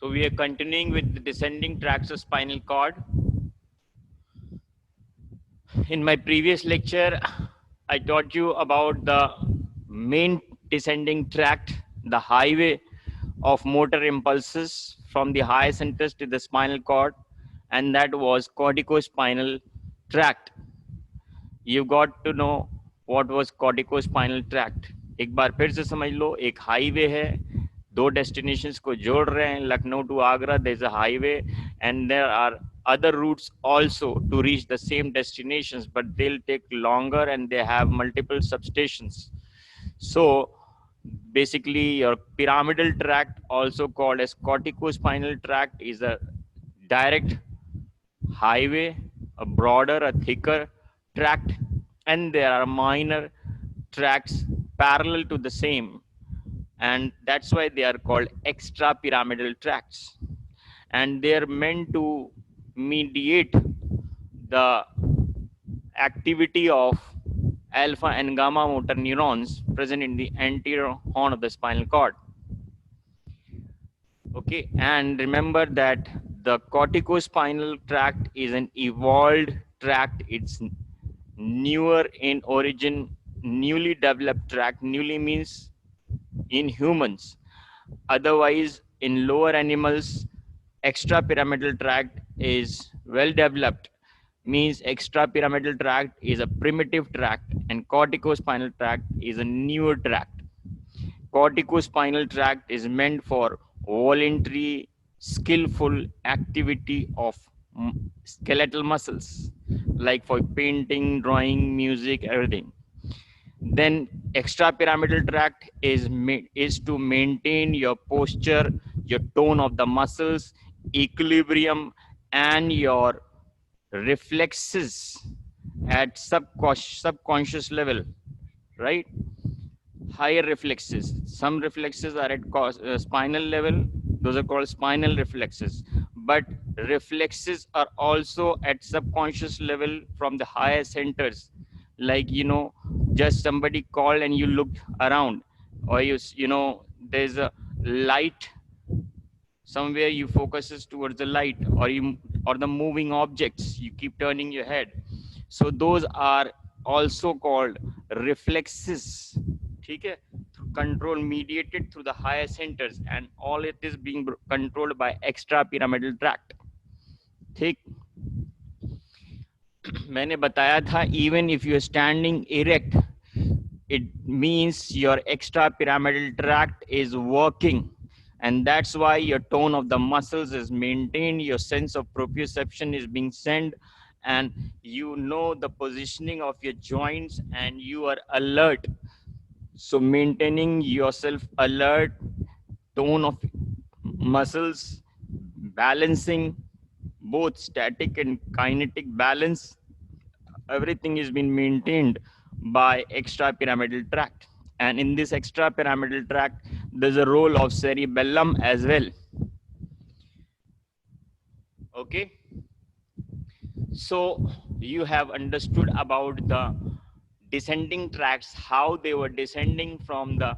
So we are continuing with the descending tracts of spinal cord. In my previous lecture, I taught you about the main descending tract, the highway of motor impulses from the higher centers to the spinal cord, and that was corticospinal tract. You got to know what was corticospinal tract. एक बार फिर से समझ लो, एक highway है, दो destinations को जोड़ रहे हैं, Lucknow to Agra, there is a highway, and there are other routes also to reach the same destinations, but they'll take longer and they have multiple substations. So basically your pyramidal tract, also called as corticospinal tract, is a direct highway, a broader, a thicker tract, and there are minor tracts parallel to the same, and that's why they are called extra pyramidal tracts, and they are meant to mediate the activity of alpha and gamma motor neurons present in the anterior horn of the spinal cord. Okay, and remember that the corticospinal tract is an evolved tract. It's newer in origin, newly developed tract. Newly means in humans. Otherwise, in lower animals, extrapyramidal tract is well developed. Means extrapyramidal tract is a primitive tract, and corticospinal tract is a newer tract. Corticospinal tract is meant for voluntary, skillful activity of skeletal muscles, like for painting, drawing, music, everything. Then extrapyramidal tract is to maintain your posture, your tone of the muscles, equilibrium, and your reflexes at subconscious level, right? Higher reflexes. Some reflexes are at spinal level. Those are called spinal reflexes. But reflexes are also at subconscious level from the higher centers. Like, just somebody called and you looked around, or there's a light somewhere, you focuses towards the light, or the moving objects, you keep turning your head. So those are also called reflexes. Okay, control mediated through the higher centers, and all it is being controlled by extrapyramidal tract. ठीक, मैंने बताया था, even if you are standing erect, it means your extrapyramidal tract is working, and that's why your tone of the muscles is maintained, your sense of proprioception is being sent, and you know the positioning of your joints, and you are alert. So maintaining yourself alert, tone of muscles, balancing both static and kinetic balance, everything is being maintained by extrapyramidal tract. And in this extrapyramidal tract, there's a role of cerebellum as well. Okay, so you have understood about the descending tracts, how they were descending from the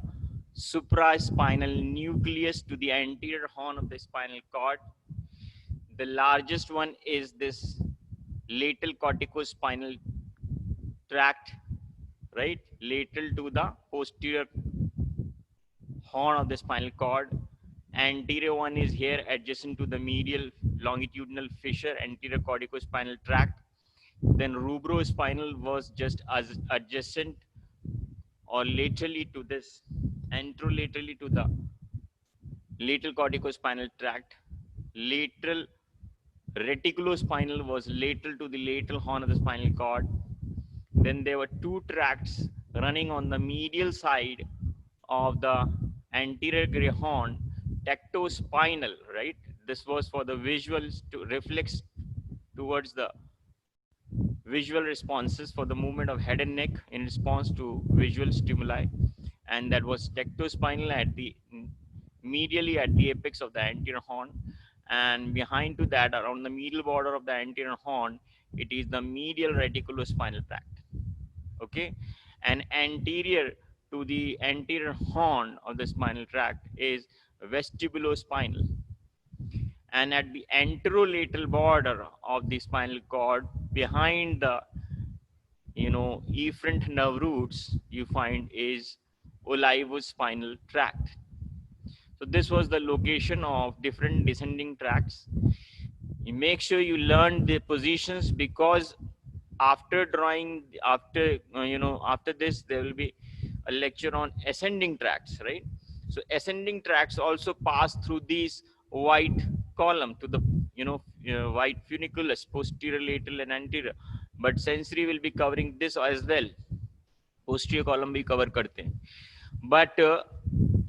supraspinal nucleus to the anterior horn of the spinal cord. The largest one is this lateral corticospinal tract, right? Lateral to the posterior horn of the spinal cord. Anterior one is here, adjacent to the medial longitudinal fissure, anterior corticospinal tract. Then rubrospinal was just as adjacent or laterally to this, anterolaterally to the lateral corticospinal tract. Lateral reticulospinal was lateral to the lateral horn of the spinal cord. Then there were two tracts running on the medial side of the anterior gray horn, tectospinal, right? This was for the visuals to reflex towards the visual responses for the movement of head and neck in response to visual stimuli, and that was tectospinal at the medially at the apex of the anterior horn, and behind to that, around the medial border of the anterior horn, it is the medial reticulospinal tract. Okay, and anterior to the anterior horn of the spinal tract is vestibulospinal. and at the anterolateral border of the spinal cord, behind the efferent nerve roots, you find is olivospinal tract. So this was the location of different descending tracts. You make sure you learn the positions, because after drawing, after this there will be a lecture on ascending tracts, right? So ascending tracts also pass through these white column to the white funiculus, posterior, lateral and anterior, but sensory will be covering this as well. Posterior column भी cover करते हैं, but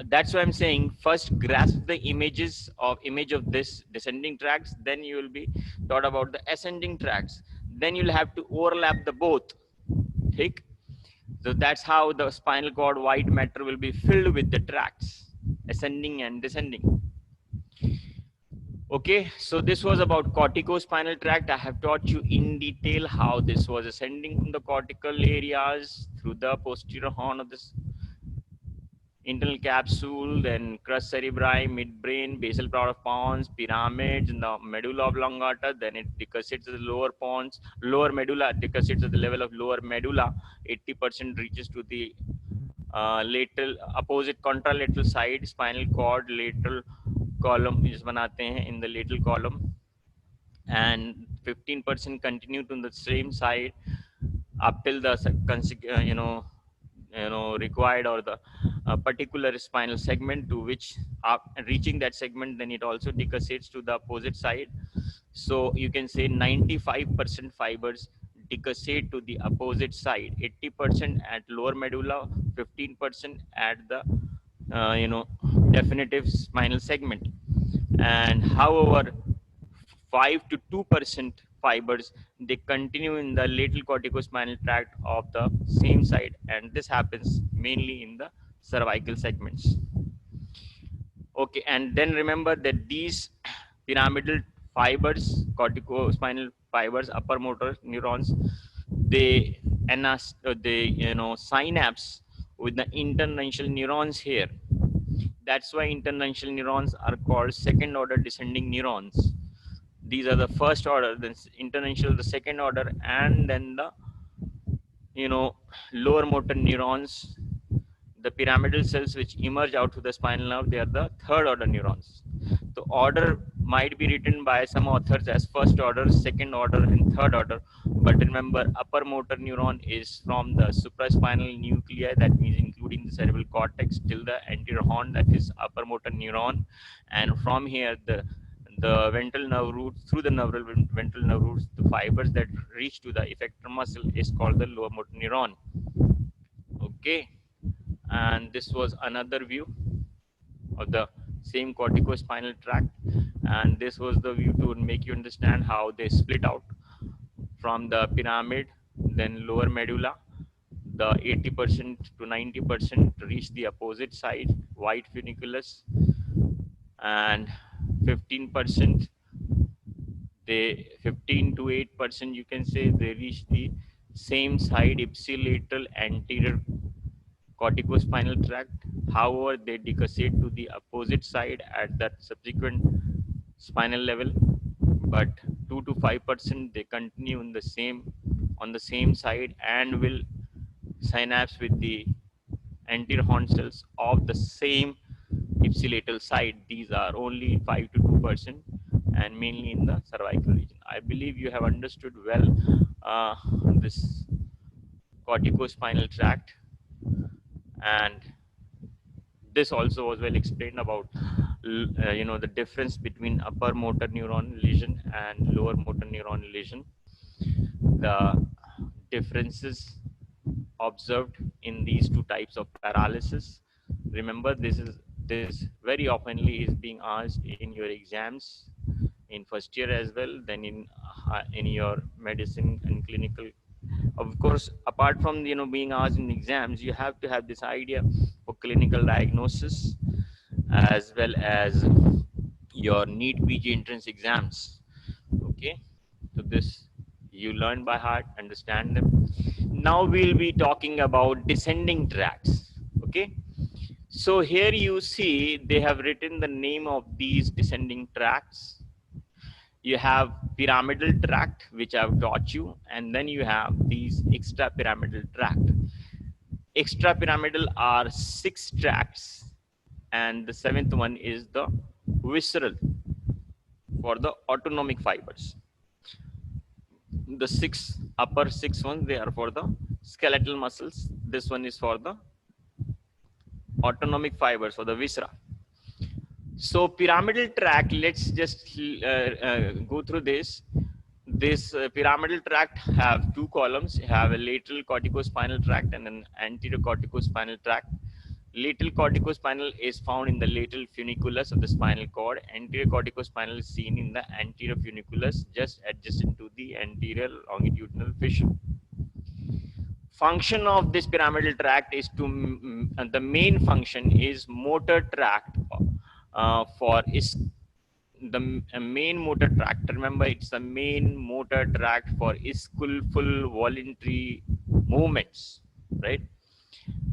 that's why I'm saying first grasp the image of this descending tracts, then you will be taught about the ascending tracts, then you'll have to overlap the both. ठीक? So that's how the spinal cord white matter will be filled with the tracts, ascending and descending. Okay, so this was about corticospinal tract. I have taught you in detail how this was ascending from the cortical areas through the posterior horn of this internal capsule, then crus cerebri, midbrain, basal part of pons, pyramids, and the medulla oblongata. Then it decussate to the lower pons, lower medulla, decussate to the level of lower medulla. 80% reaches to the lateral, opposite contralateral side, spinal cord, lateral column is बनाते हैं in the lateral column, and 15% continue to the same side up till the required, or the particular spinal segment to which reaching that segment, then it also decussates to the opposite side. So you can say 95% fibers decussate to the opposite side, 80% at lower medulla, 15% at the definitive spinal segment. And however 5 to 2% fibers, they continue in the lateral corticospinal tract of the same side, and this happens mainly in the cervical segments. Okay, and then remember that these pyramidal fibers, corticospinal fibers, upper motor neurons, they synapse with the internuntial neurons here. That's why internuntial neurons are called second order descending neurons. These are the first order, then internuntial the second order, and then the lower motor neurons, the pyramidal cells which emerge out to the spinal nerve, they are the third order neurons. The order might be written by some authors as first order, second order, and third order, but remember upper motor neuron is from the supraspinal nuclei, that means including the cerebral cortex, till the anterior horn, that is upper motor neuron, and from here the ventral nerve root, through the ventral nerve roots, the fibers that reach to the effector muscle is called the lower motor neuron. Okay, and this was another view of the same corticospinal tract, and this was the view to make you understand how they split out from the pyramid, then lower medulla, the 80% to 90% reach the opposite side, white funiculus, and 15%, they 15 to 8%, you can say, they reach the same side, ipsilateral anterior corticospinal tract. However, they decussate to the opposite side at that subsequent spinal level, but 2 to 5% they continue in the same, on the same side, and will synapse with the anterior horn cells of the same ipsilateral side. These are only 5 to 2%, and mainly in the cervical region. I believe you have understood well this corticospinal tract, and this also was well explained about the difference between upper motor neuron lesion and lower motor neuron lesion, the differences observed in these two types of paralysis. Remember, this very oftenly is being asked in your exams in first year as well, then in your medicine and clinical. Of course, apart from being asked in exams, you have to have this idea for clinical diagnosis, as well as your NEET PG entrance exams. Okay, so this you learn by heart, understand them. Now we'll be talking about descending tracts. Okay, so here you see they have written the name of these descending tracts. You have pyramidal tract, which I've taught you, and then you have these extra pyramidal tract. Extra pyramidal are 6 tracts, and the 7th one is the visceral for the autonomic fibers. The 6 upper 6 ones, they are for the skeletal muscles. This one is for the autonomic fibers, for the viscera. So pyramidal tract, let's just go through this. This pyramidal tract have 2 columns. You have a lateral corticospinal tract and an anterior corticospinal tract. Lateral corticospinal is found in the lateral funiculus of the spinal cord. Anterior corticospinal is seen in the anterior funiculus, just adjacent to the anterior longitudinal fissure. Function of this pyramidal tract is to, the main function is motor tract for is the main motor tract. Remember, it's the main motor tract for skillful voluntary movements, right?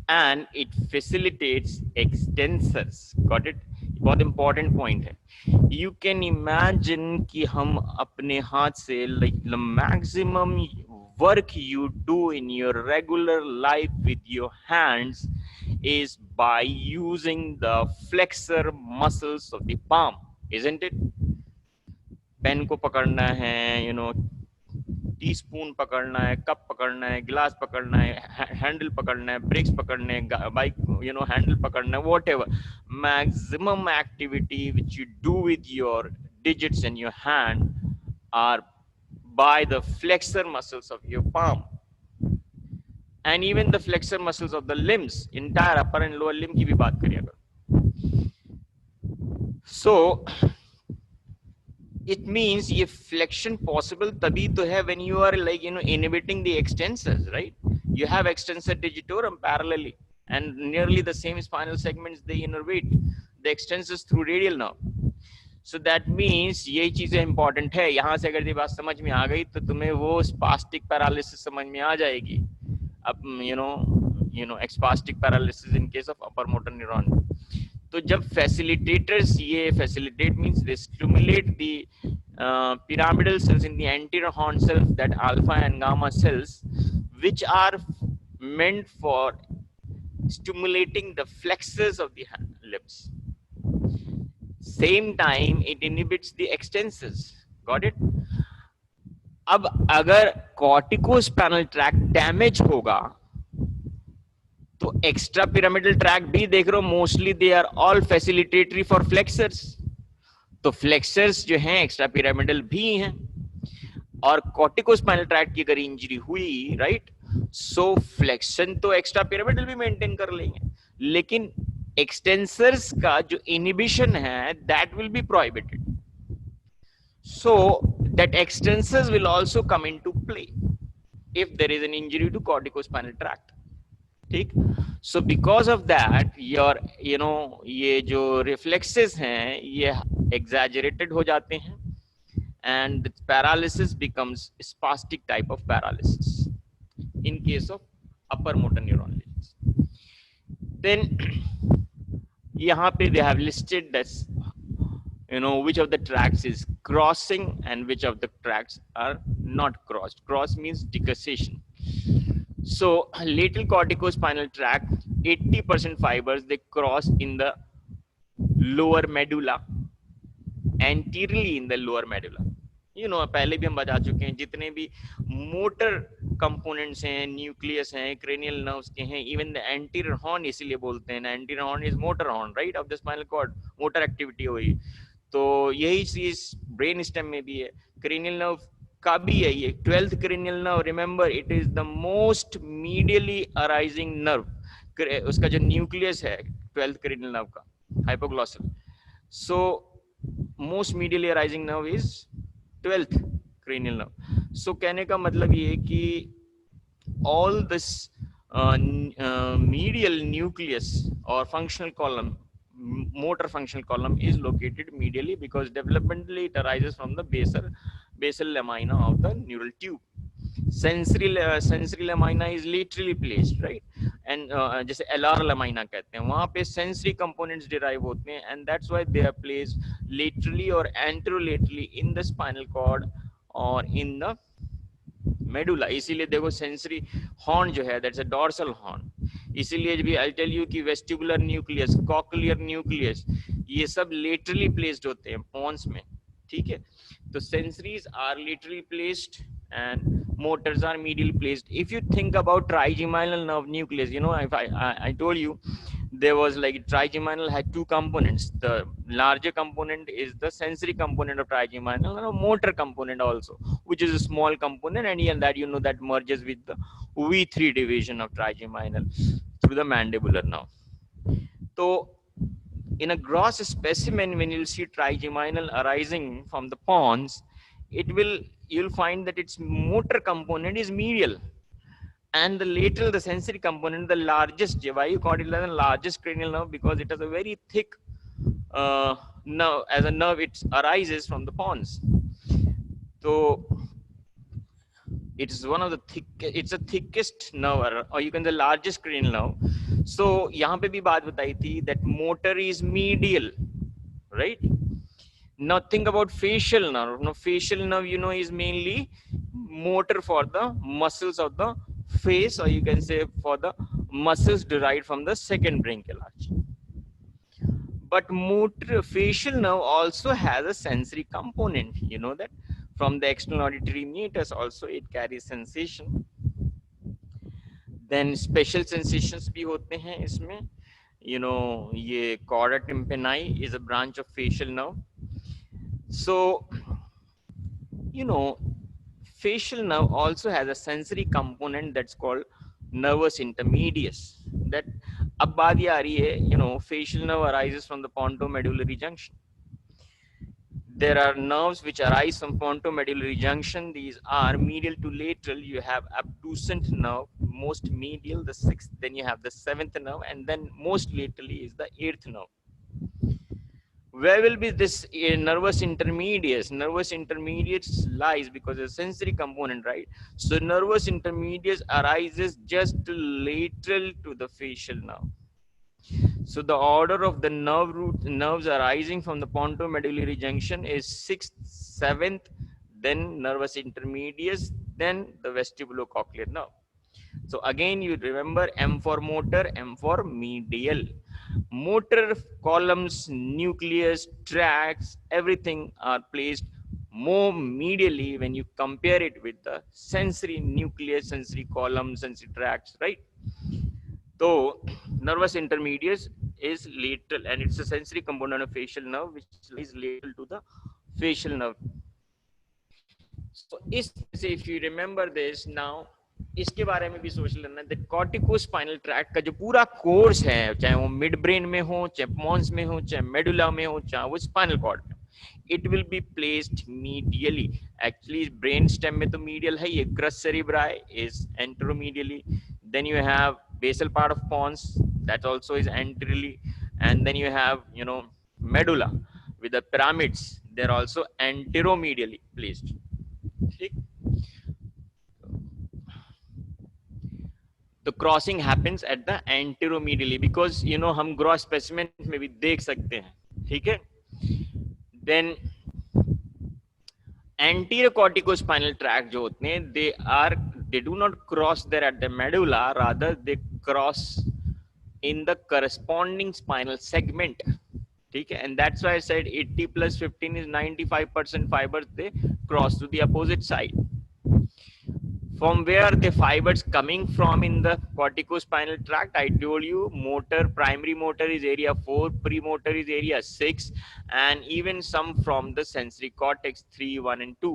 And it facilitates extensors. Got it? बहुत important point है. You can imagine कि हम अपने हाथ से, like the maximum work you do in your regular life with your hands is by using the flexor muscles of the palm, isn't it? Pen को पकड़ना है, you know, टीस्पून पकड़ना है, कप पकड़ना है, गिलास पकड़ना है, हैंडल पकड़ना है, ब्रेक्स पकड़ने हैं, बाइक, you know, हैंडल पकड़ना है, whatever. Maximum activity which you do with your digits in your hand are by the flexor muscles of your palm. And even the flexor muscles of the limbs, entire upper and lower limb की भी बात करिए अगर. So it means ये flexion possible तभी तो है when you are, like, you know, inhibiting the extensors, right? You have extensor digitorum parallelly, and nearly the same spinal segments, they innervate the extensors through radial nerve. So that means ये चीजें important है. यहाँ से अगर ये बात समझ में आ गई तो तुम्हें वो spastic paralysis समझ में आ जाएगी. अब you know spastic paralysis in case of upper motor neuron. तो जब facilitators, ये facilitate means they stimulate the pyramidal cells in the anterior horn cells, that alpha and gamma cells, which are meant for stimulating the flexors of the limbs. Same time it inhibits the extensors. Got it? अब अगर corticospinal tract damage होगा तो extra pyramidal track भी देख रहे हो, mostly they are all facilitatory for flexors. तो flexors जो हैं एक्स्ट्रा पिरामिडल भी हैं. और कॉर्टिकोस्पाइनल ट्रैक्ट की अगर इंजरी हुई, राइट, सो फ्लेक्शन तो एक्स्ट्रा पिरामिडल भी मेंटेन कर लेंगे, लेकिन एक्सटेंसर्स का जो इनहिबिशन है that will be prohibited. So that extensors will also come into play if there is an injury to corticospinal tract. ठीक. So because of that your ये जो रिफ्लेक्सेस हैं ये एग्जैजरेटेड हो जाते हैं and the paralysis becomes spastic type of paralysis in case of upper motor neuron lesions. Then यहाँ पे they have listed this, which of the tracts is crossing and which of the tracts are not crossed. Cross means decussation. So lateral corticospinal tract, 80% fibers they cross in the lower medulla, anteriorly in the lower medulla. पहले भी हम बता चुके हैं जितने भी motor components हैं, nucleus हैं, क्रेनियल नर्व्स के हैं, इवन द एंटीरियर हॉर्न, इसीलिए बोलते हैं ना anterior horn is motor horn, right, of the spinal cord. Motor activity हुई तो यही चीज ब्रेन स्टेम में भी है. क्रेनियल नर्व का भी है ये 12th cranial nerve. Remember it is the most medially arising nerve. उसका जो न्यूक्लियस है 12th क्रेनियल नर्व का, hypoglossal. So most medially arising nerve is 12th cranial nerve. So कहने का मतलब ये है कि all this medial nucleus or functional column, motor functional column is located medially because developmentally it arises from the basal lamina of the neural tube. Sensory lamina is laterally placed, right, and जैसे LR lamina कहते हैं, वहां पे sensory components derive होते हैं, and that's why they are placed laterally और anterolaterally in the spinal cord और in the medulla. इसीलिए देखो सेंसरी हॉर्न जो है दैट्स अ डॉर्सल हॉर्न, इसीलिए भी आई टेल यू कि वेस्टिबुलर न्यूक्लियस, कॉक्लियर न्यूक्लियस, ये सब लेटरली प्लेस्ड होते हैं पॉन्स में, ठीक है। तो sensories are laterally placed and motors are medially placed. If you think about trigeminal nerve nucleus, you know, if I told you there was like trigeminal had two components. The larger component is the sensory component of trigeminal, and a motor component also, which is a small component, and yeah, that you know that merges with the V3 division of trigeminal through the mandibular nerve. So in a gross specimen, when you'll see trigeminal arising from the pons, you'll find that its motor component is medial, and the lateral, the sensory component, the largest. Why you call it the largest cranial nerve? Because it has a very thick nerve. As a nerve, it arises from the pons. So it is one of the thick. It's the thickest nerve, or you can the largest cranial nerve. So यहाँ पे भी बात बताई थी that motor is medial, right? Now think about facial nerve. Now facial nerve, you know, is mainly motor for the muscles of the face, or you can say for the muscles derived from the second branchial arch. But motor facial nerve also has a sensory component. You know that from the external auditory meatus also it carries sensation. Then special sensations भी होते हैं इसमें. You know, ये chorda tympani is a branch of facial nerve. So, you know, facial nerve also has a sensory component that's called nervus intermedius. That अब बात ये आ रही है, you know, facial nerve arises from the pontomedullary junction. There are nerves which arise from pontomedullary junction. These are medial to lateral. You have abducent nerve, most medial, the sixth. Then you have the seventh nerve, and then most laterally is the eighth nerve. Where will be this nervus intermedius? Nervus intermedius lies because of sensory component, right? So nervus intermedius arises just lateral to the facial nerve. So the order of the nerves arising from the pontomedullary junction is sixth, seventh, then nervus intermedius, then the vestibulocochlear nerve. So again, you remember M for motor, M for medial. Motor columns, nucleus, tracts, everything are placed more medially when you compare it with the sensory nucleus, sensory columns, sensory tracts, right? So nervus intermedius is lateral, and it's a sensory component of facial nerve which lies lateral to the facial nerve. So if you remember this now, इसके बारे में भी सोच लेना, that corticospinal tract का जो पूरा course है, चाहे वो मिड ब्रेन में हो, चाहे पॉन्स में हो, चाहे मेडुला में हो, चाहे वो स्पाइनल कॉर्ड में, it will be placed medially. Actually brain stem में तो medial है, ये crus cerebri is anteromedially. Then you have basal part of pons, that also is anteriorly, and then you have, you know, medulla with the pyramids, they're also anteromedially placed. ठीक? तो crossing happens at the anteromedially, because you know हम gross specimen में भी देख सकते हैं, ठीक है। देन एंटीरियर कॉर्टिकोस्पाइनल ट्रैक्ट जो होते हैं, they do not cross there at the medulla, rather they cross in the corresponding spinal segment, ठीक है। And that's why I said 80 plus 15 is 95% fibers they cross to the opposite side. From where the fibers coming from in the corticospinal tract, I told you motor, primary motor is area 4, premotor is area 6, and even some from the sensory cortex 3, 1 and 2.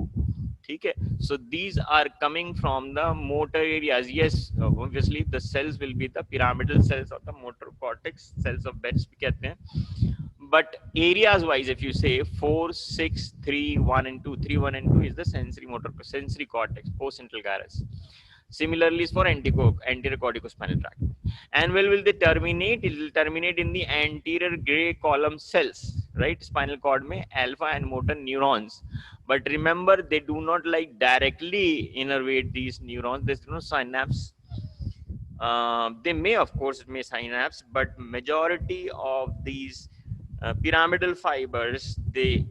Okay, so these are coming from the motor areas. Yes, obviously the cells will be the pyramidal cells of the motor cortex, cells of Betz भी कहते हैं. But areas wise, if you say 4, 6, 3, 1 and 2, 3, 1 and 2 is the sensory motor, sensory cortex, postcentral gyrus. Similarly is for anterior corticospinal tract. And where will they terminate? It will terminate in the anterior gray column cells, right? Spinal cord में alpha and motor neurons. But remember, they do not like directly innervate these neurons. There's no synapse. They may, of course, may synapse, but majority of these pyramidal fibers, they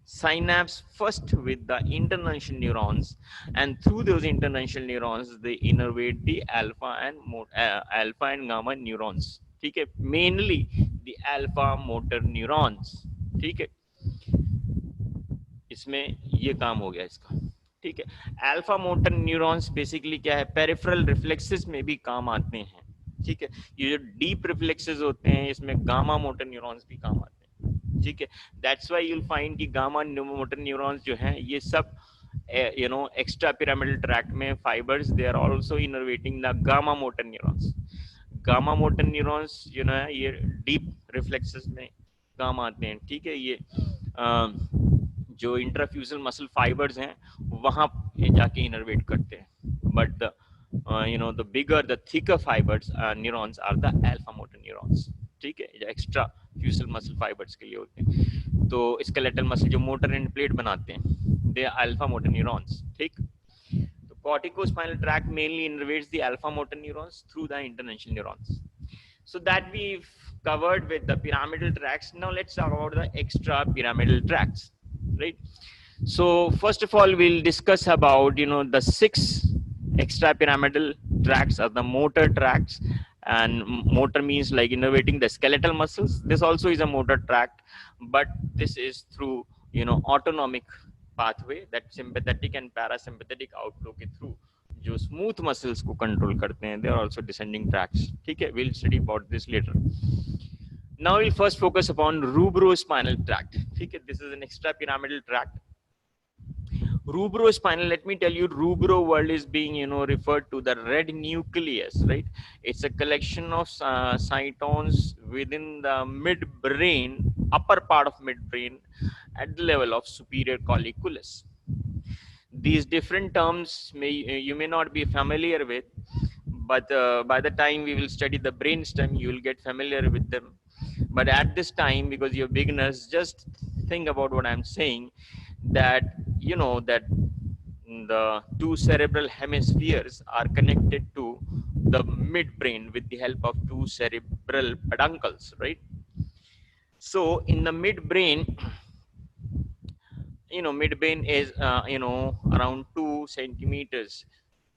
synapse first with the international neurons, and through those international neurons they innervate the alpha and gamma neurons. ठीक है, mainly the alpha motor neurons. ठीक है, इसमें ये काम हो गया इसका. ठीक है, अल्फा मोटर न्यूरॉन्स बेसिकली क्या है, पेरिफेरल रिफ्लेक्सेस में भी काम आते हैं. ठीक है, ये जो डीप रिफ्लेक्सेस होते हैं इसमें गामा मोटर न्यूरॉन्स भी काम आते हैं. ठीक है, that's why you will find कि गामा मोटर न्यूरॉन्स जो हैं ये सब एक्स्ट्रा पिरामिडल ट्रैक्ट में fibres, they are also innervating the gamma motor neurons. Gamma motor neurons ये डीप रिफ्लेक्सेस में काम आते हैं. ठीक है, ये जो इंट्राफ्यूजल मसल फाइबर्स हैं वहां जाके इनर्वेट करते हैं. But the the bigger, the thicker fibers, neurons are the alpha motor neurons. ठीक है, जो एक्स्ट्रा फ्यूजल मसल फाइबर्स के लिए होते हैं. तो स्केलेटल मसल जो मोटर एंड प्लेट बनाते हैं, they are alpha motor neurons. ठीक, तो corticospinal tract mainly innervates the alpha motor neurons through the international neurons. So that we've covered with the pyramidal tracts. Now let's talk about the extra pyramidal tracts, right? So first of all, we'll discuss about the 6 extra pyramidal tracts are the motor tracts, and motor means like innervating the skeletal muscles. This also is a motor tract, but this is through autonomic pathway, that sympathetic and parasympathetic outflow के through जो smooth muscles को control करते हैं, they are also descending tracts. ठीक है, we'll study about this later. Now we'll first focus upon rubrospinal tract. ठीक है, this is an extra pyramidal tract. Rubrospinal, let me tell you, rubro word is being referred to the red nucleus, right? It's a collection of cytons within the midbrain, upper part of midbrain, at the level of superior colliculus. These different terms you may not be familiar with, but by the time we will study the brainstem, you will get familiar with them. But at this time, because you're beginners, just think about what I'm saying, that that the two cerebral hemispheres are connected to the midbrain with the help of two cerebral peduncles, right? So in the midbrain, midbrain is around 2 centimeters,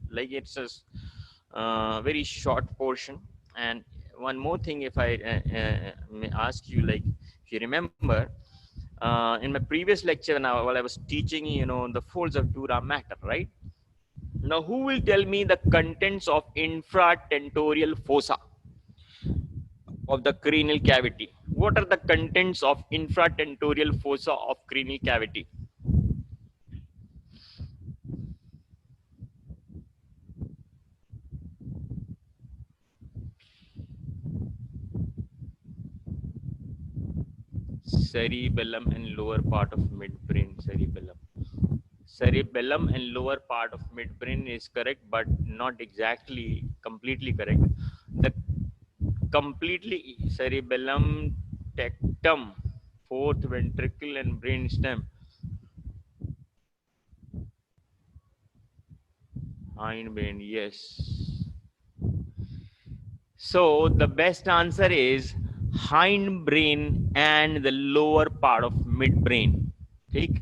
like it's a very short portion. And one more thing, if I may ask you, like if you remember, in my previous lecture now, while I was teaching the folds of dura mater, right? Now who will tell me the contents of infratentorial fossa of the cranial cavity? What are the contents of infratentorial fossa of cranial cavity? Cerebellum and lower part of midbrain. Cerebellum and lower part of midbrain is correct, but not exactly completely correct. The completely cerebellum, tectum, fourth ventricle and brainstem. Hindbrain, yes. So the best answer is hindbrain and the lower part of midbrain. ठीक,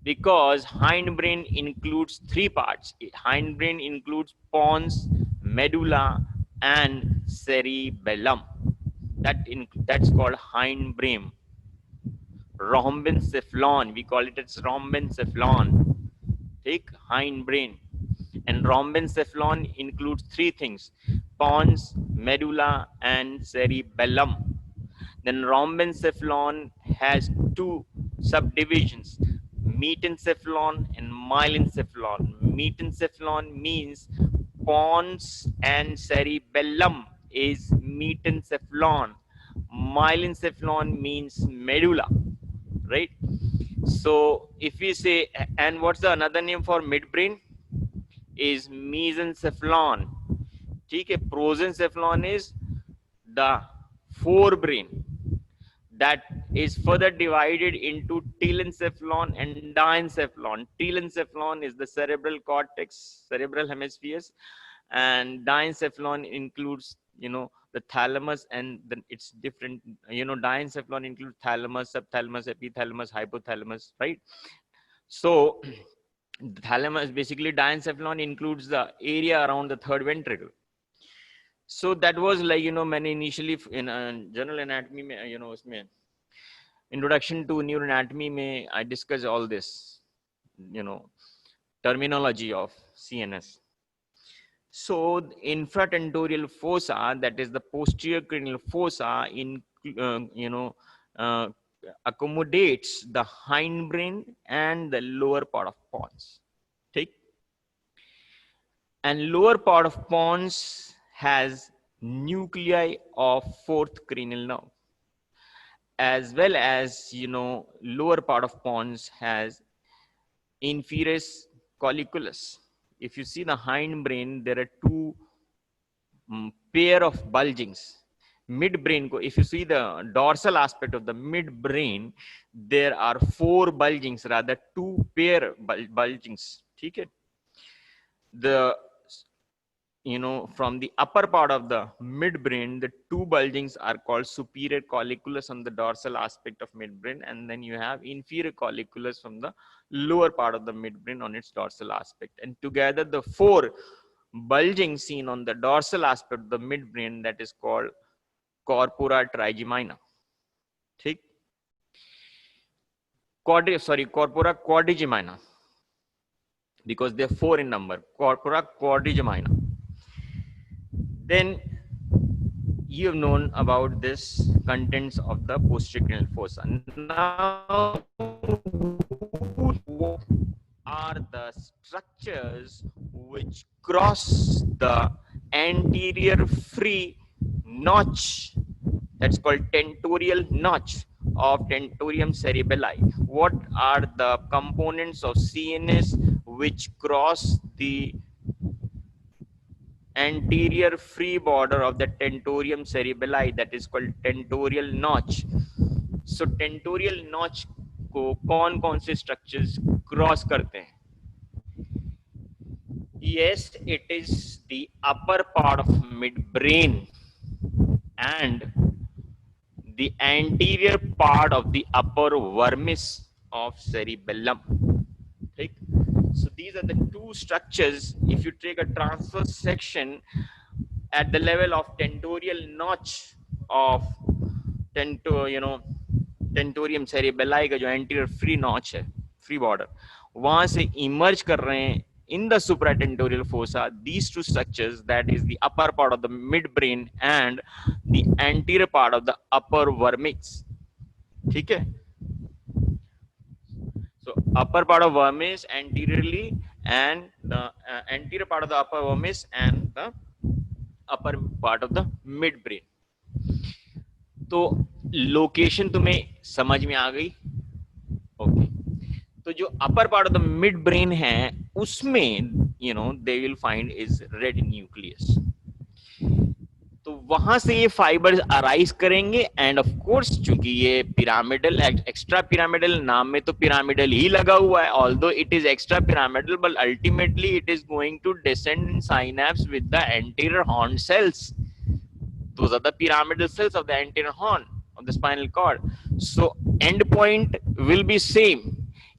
because hindbrain includes 3 parts. Hindbrain includes pons, medulla, and cerebellum. That's called hindbrain. Rhombencephalon, we call it as rhombencephalon. Take hindbrain. And rhombencephalon includes 3 things: pons, medulla, and cerebellum. Then rhombencephalon has 2 subdivisions: metencephalon and myelencephalon. Metencephalon means pons and cerebellum is metencephalon. Myelencephalon means medulla, right? So if we say, and what's the another name for midbrain? Is mesencephalon. ठीक है, prosencephalon is the forebrain, that is further divided into telencephalon and diencephalon. Telencephalon is the cerebral cortex, cerebral hemispheres, And diencephalon includes, the thalamus, and then it's different. Diencephalon includes thalamus, subthalamus, epithalamus, hypothalamus, right? So the thalamus, basically diencephalon includes the area around the third ventricle. So that was like, मैंने initially in general anatomy में, उसमें introduction to neuroanatomy में I discuss all this, terminology of CNS. So the infratentorial fossa, that is the posterior cranial fossa, uh, accommodates the hindbrain and the lower part of pons. Take. And lower part of pons has nuclei of fourth cranial nerve, as well as, lower part of pons has inferior colliculus. If you see the hindbrain, there are two pair of bulgings. Midbrain, if you see the dorsal aspect of the midbrain, there are four bulgings, rather two pair bulgings. Okay? The, from the upper part of the midbrain, the two bulgings are called superior colliculus on the dorsal aspect of midbrain, and then you have inferior colliculus from the lower part of the midbrain on its dorsal aspect. And together, the four bulging seen on the dorsal aspect of the midbrain, that is called corpora trigemina. ठीक? Corpora quadrigemina, because they are four in number. Corpora quadrigemina. Then you have known about this contents of the posterior cranial fossa. Now, what are the structures which cross the anterior free notch, that's called tentorial notch of tentorium cerebelli? What are the components of CNS which cross the anterior free border of the tentorium cerebelli, that is called tentorial notch? So tentorial notch को कौन कौन से structures cross करते हैं? Yes, it is the upper part of midbrain and the anterior part of the upper vermis of cerebellum. Okay? So these are the two structures. If you take a transverse section at the level of tentorial notch of tentorium cerebelli का जो anterior free notch है, free border, वहां से emerge कर रहे हैं in the supratentorial fossa these two structures, that is the upper part of the midbrain and the anterior part of the upper vermis. ठीक है? So upper part of vermis anteriorly, and the anterior part of the upper vermis and the upper part of the midbrain. तो location तुम्हें समझ में आ गई? Okay. तो जो upper part of the mid brain है उसमें they will find is red nucleus. तो वहां से ये फाइबर्स अराइज करेंगे. एंड ऑफ कोर्स चूंकि ये पिरामिडल, एक्स्ट्रा पिरामिडल, नाम में तो पिरामिडल ही लगा हुआ है, although it is extra pyramidal, but ultimately it is going to descend in synapse with the anterior horn cells. Those are the pyramidal cells of the anterior horn of the spinal cord. So end point will be same.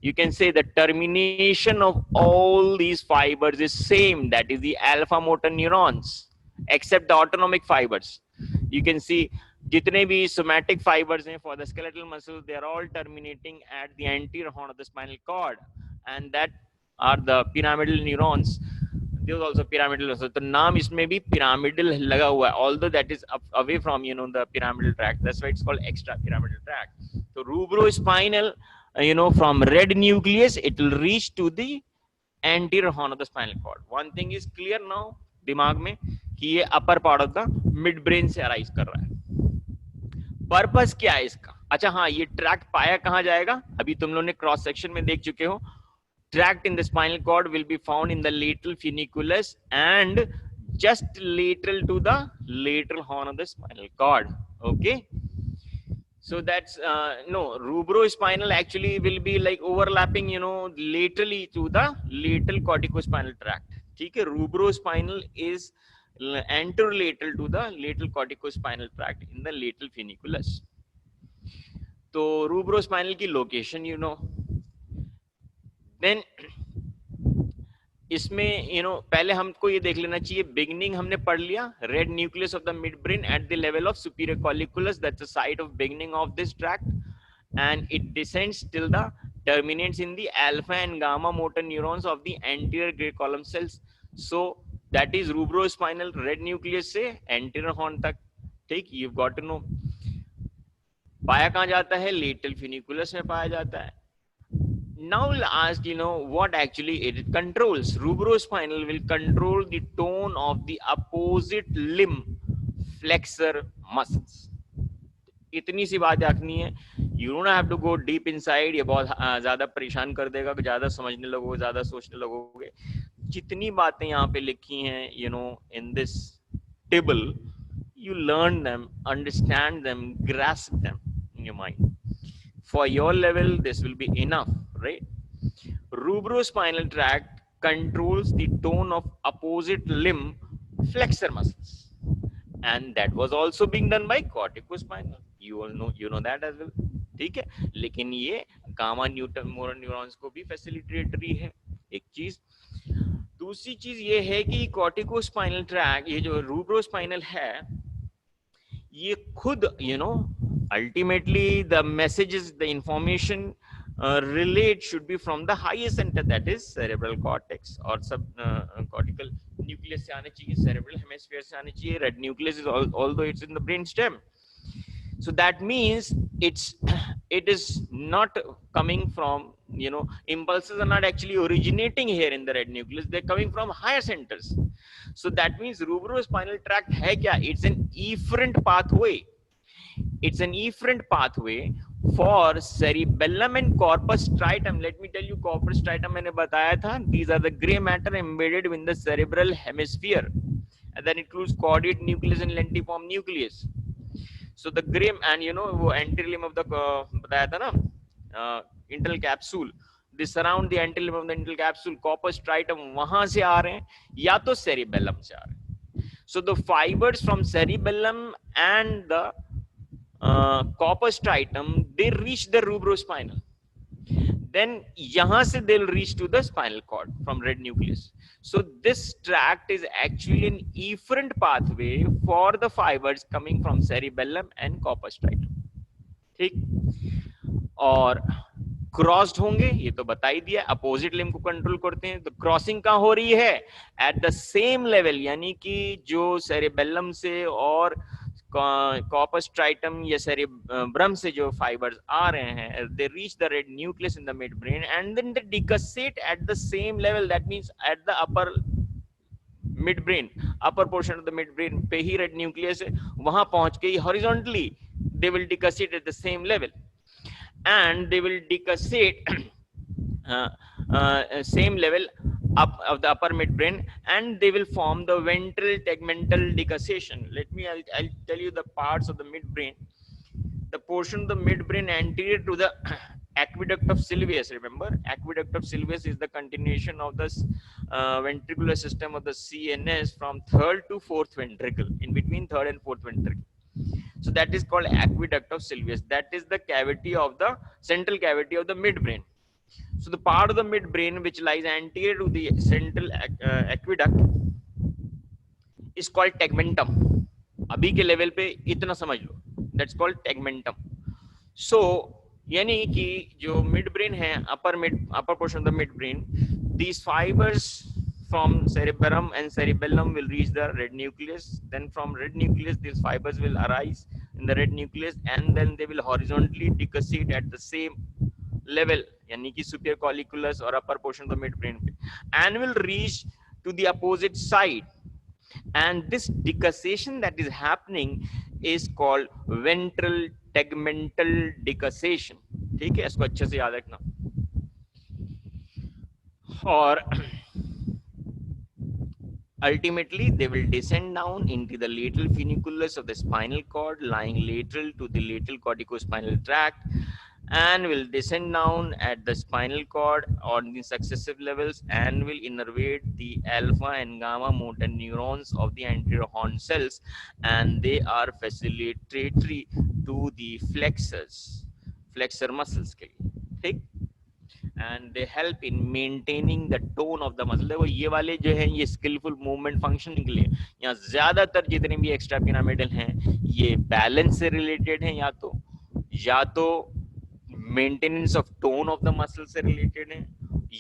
You can say the termination of all these fibers is same, that is the alpha motor neurons, except the autonomic fibers. You can see jitne bhi somatic fibers hain for the skeletal muscles, they are all terminating at the anterior horn of the spinal cord, and that are the pyramidal neurons. There is also pyramidal. So the naam isme bhi pyramidal laga hua hai, although that is away from the pyramidal tract. That's why it's called extra pyramidal tract. So rubrospinal, from red nucleus it will reach to the anterior horn of the spinal cord. One thing is clear now दिमाग में कि ये upper part of the midbrain से arise कर रहा है. Purpose क्या है इसका? अच्छा हाँ, ये tract पाया कहाँ जाएगा? अभी तुम लोगों ने cross section में देख चुके हो. Tract in the spinal cord will be found in the lateral funiculus and just lateral to the lateral horn of the spinal cord. Okay, so that's no, rubrospinal actually will be like overlapping laterally to the lateral corticospinal tract. ठीक है. Rubrospinal is anterolateral to the lateral corticospinal tract in the lateral funiculus. तो रूब्रोस्पाइनल की location you know, then इसमें पहले हमको ये देख लेना चाहिए, बिगनिंग हमने पढ़ लिया, red nucleus of the mid brain at the level of superior colliculus, that's the site of beginning of this tract, and it descends till the terminates in the alpha and gamma motor neurons of the anterior gray column cells. So that is rubrospinal, red nucleus से anterior horn तक. ठीक, you've got to know. पाया कहाँ जाता है? lateral funiculus में पाया जाता है. Now we'll ask, what actually it controls. Rubrospinal will control the tone of the opposite limb flexor muscles. इतनी सी बात रखनी है. You don't have to go deep inside. ये बहुत ज्यादा परेशान कर देगा, ज्यादा समझने लगोगे, ज्यादा सोचने लगोगे. जितनी बातें यहाँ पे लिखी हैं, in this table, you learn them, understand them, grasp them in your mind. For your level, this will be enough, right? Rubrospinal tract controls the tone of opposite limb flexor muscles, and that was also being done by corticospinal. You know that as well. ठीक है, लेकिन ये gamma motor neurons को भी फैसिलिटेटरी है, एक चीज. दूसरी चीज ये है कि कॉर्टिकोस्पाइनल ट्रैक, ये जो रूब्रोस्पाइनल है, ये खुद ultimately the messages, the information relayed should be from the highest center, that is cerebral cortex or cortical nucleus से आने चाहिए, cerebral hemisphere से आने चाहिए. Red nucleus is although it's in the brain stem. So that means it is not coming from, impulses are not actually originating here in the red nucleus, they're coming from higher centers. So that means rubrospinal tract hai kya? It's an efferent pathway. It's an efferent pathway for cerebellum and corpus striatum. Let me tell you, corpus striatum मैंने बताया था, these are the gray matter embedded in the cerebral hemisphere, and that includes caudate nucleus and lentiform nucleus. So the gray, and वो anterior limb of the बताया था ना, internal capsule, they surround the anterior limb of the internal capsule, corpus striatum वहां से आ रहे हैं या तो cerebellum से आ रहे हैं. So the fibers from cerebellum and the corpus striatum, they reach the rubrospinal. Then yahan se they'll reach to the spinal cord from red nucleus. So this tract is actually an efferent pathway for the fibers coming from cerebellum and corpus striatum. ठीक, और crossed होंगे, ये तो बता ही दिया, opposite limb को control करते हैं. तो क्रॉसिंग कहाँ हो रही है? एट द सेम लेवल, यानी कि जो सेरेबेलम से और कॉर्पस स्ट्राइटम या सेरेब्रम से जो फाइबर्स आ रहे हैं, they reach the red nucleus in the mid brain and then they decussate at the same level, that means at the upper mid brain, upper portion of the mid brain पे ही red nucleus है, वहां पहुंच के horizontally they will decussate at the same level and they will decussate same level up of the upper midbrain, and they will form the ventral tegmental decussation. I'll tell you the parts of the midbrain. The portion of the midbrain anterior to the aqueduct of Sylvius. Remember, aqueduct of Sylvius is the continuation of the ventricular system of the CNS from third to fourth ventricle, in between third and fourth ventricle. So that is called aqueduct of Sylvius. That is the cavity of the central cavity of the midbrain. So the part of the midbrain which lies anterior to the central aqueduct is called tegmentum. अभी के level पे इतना समझ लो, that's called tegmentum. So यानी कि जो midbrain है, upper portion of the midbrain, these fibers from cerebellum and cerebellum will reach the red nucleus. Then from red nucleus, these fibers will arise in the red nucleus, and then they will horizontally decussate at the same level, यानी कि superior colliculus or upper portion of the midbrain, and will reach to the opposite side. And this decussation that is happening is called ventral tegmental decussation. ठीक है, इसको अच्छे से याद रखना. और ultimately they will descend down into the lateral funiculus of the spinal cord lying lateral to the lateral corticospinal tract, and will descend down at the spinal cord on the successive levels and will innervate the alpha and gamma motor neurons of the anterior horn cells, and they are facilitatory to the flexor muscles के लिए, ठीक, and they help in maintaining the tone of the muscle. देखो ये वाले जो है ये skillful movement functioning के लिए, यहाँ ज्यादातर जितने भी एक्स्ट्रा पिरामिडल हैं ये बैलेंस से रिलेटेड हैं, या तो maintenance of tone of the muscle से रिलेटेड है,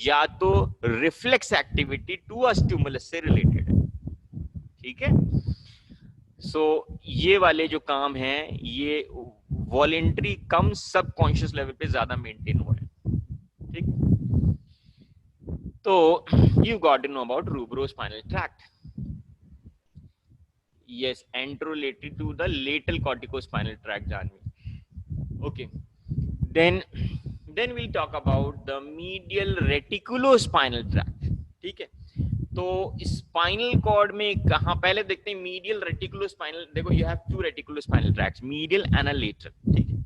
या तो reflex activity to a stimulus से रिलेटेड है, ठीक है। सो ये वाले जो काम हैं ये वॉलेंट्री कम सबकॉन्शियस लेवल पे ज्यादा मेंटेन हो रहे हैं, ठीक। तो you got to know about rubrospinal tract, yes, anterolateral to the lateral corticospinal tract, Janvi. Okay, then we'll talk about the medial reticulospinal tract, ठीक है। तो स्पाइनल कॉर्ड में कहाँ, पहले देखते हैं मीडियल रेटिकुलोस्पाइनल। देखो you have two reticulospinal tracts, medial and a lateral, ठीक है।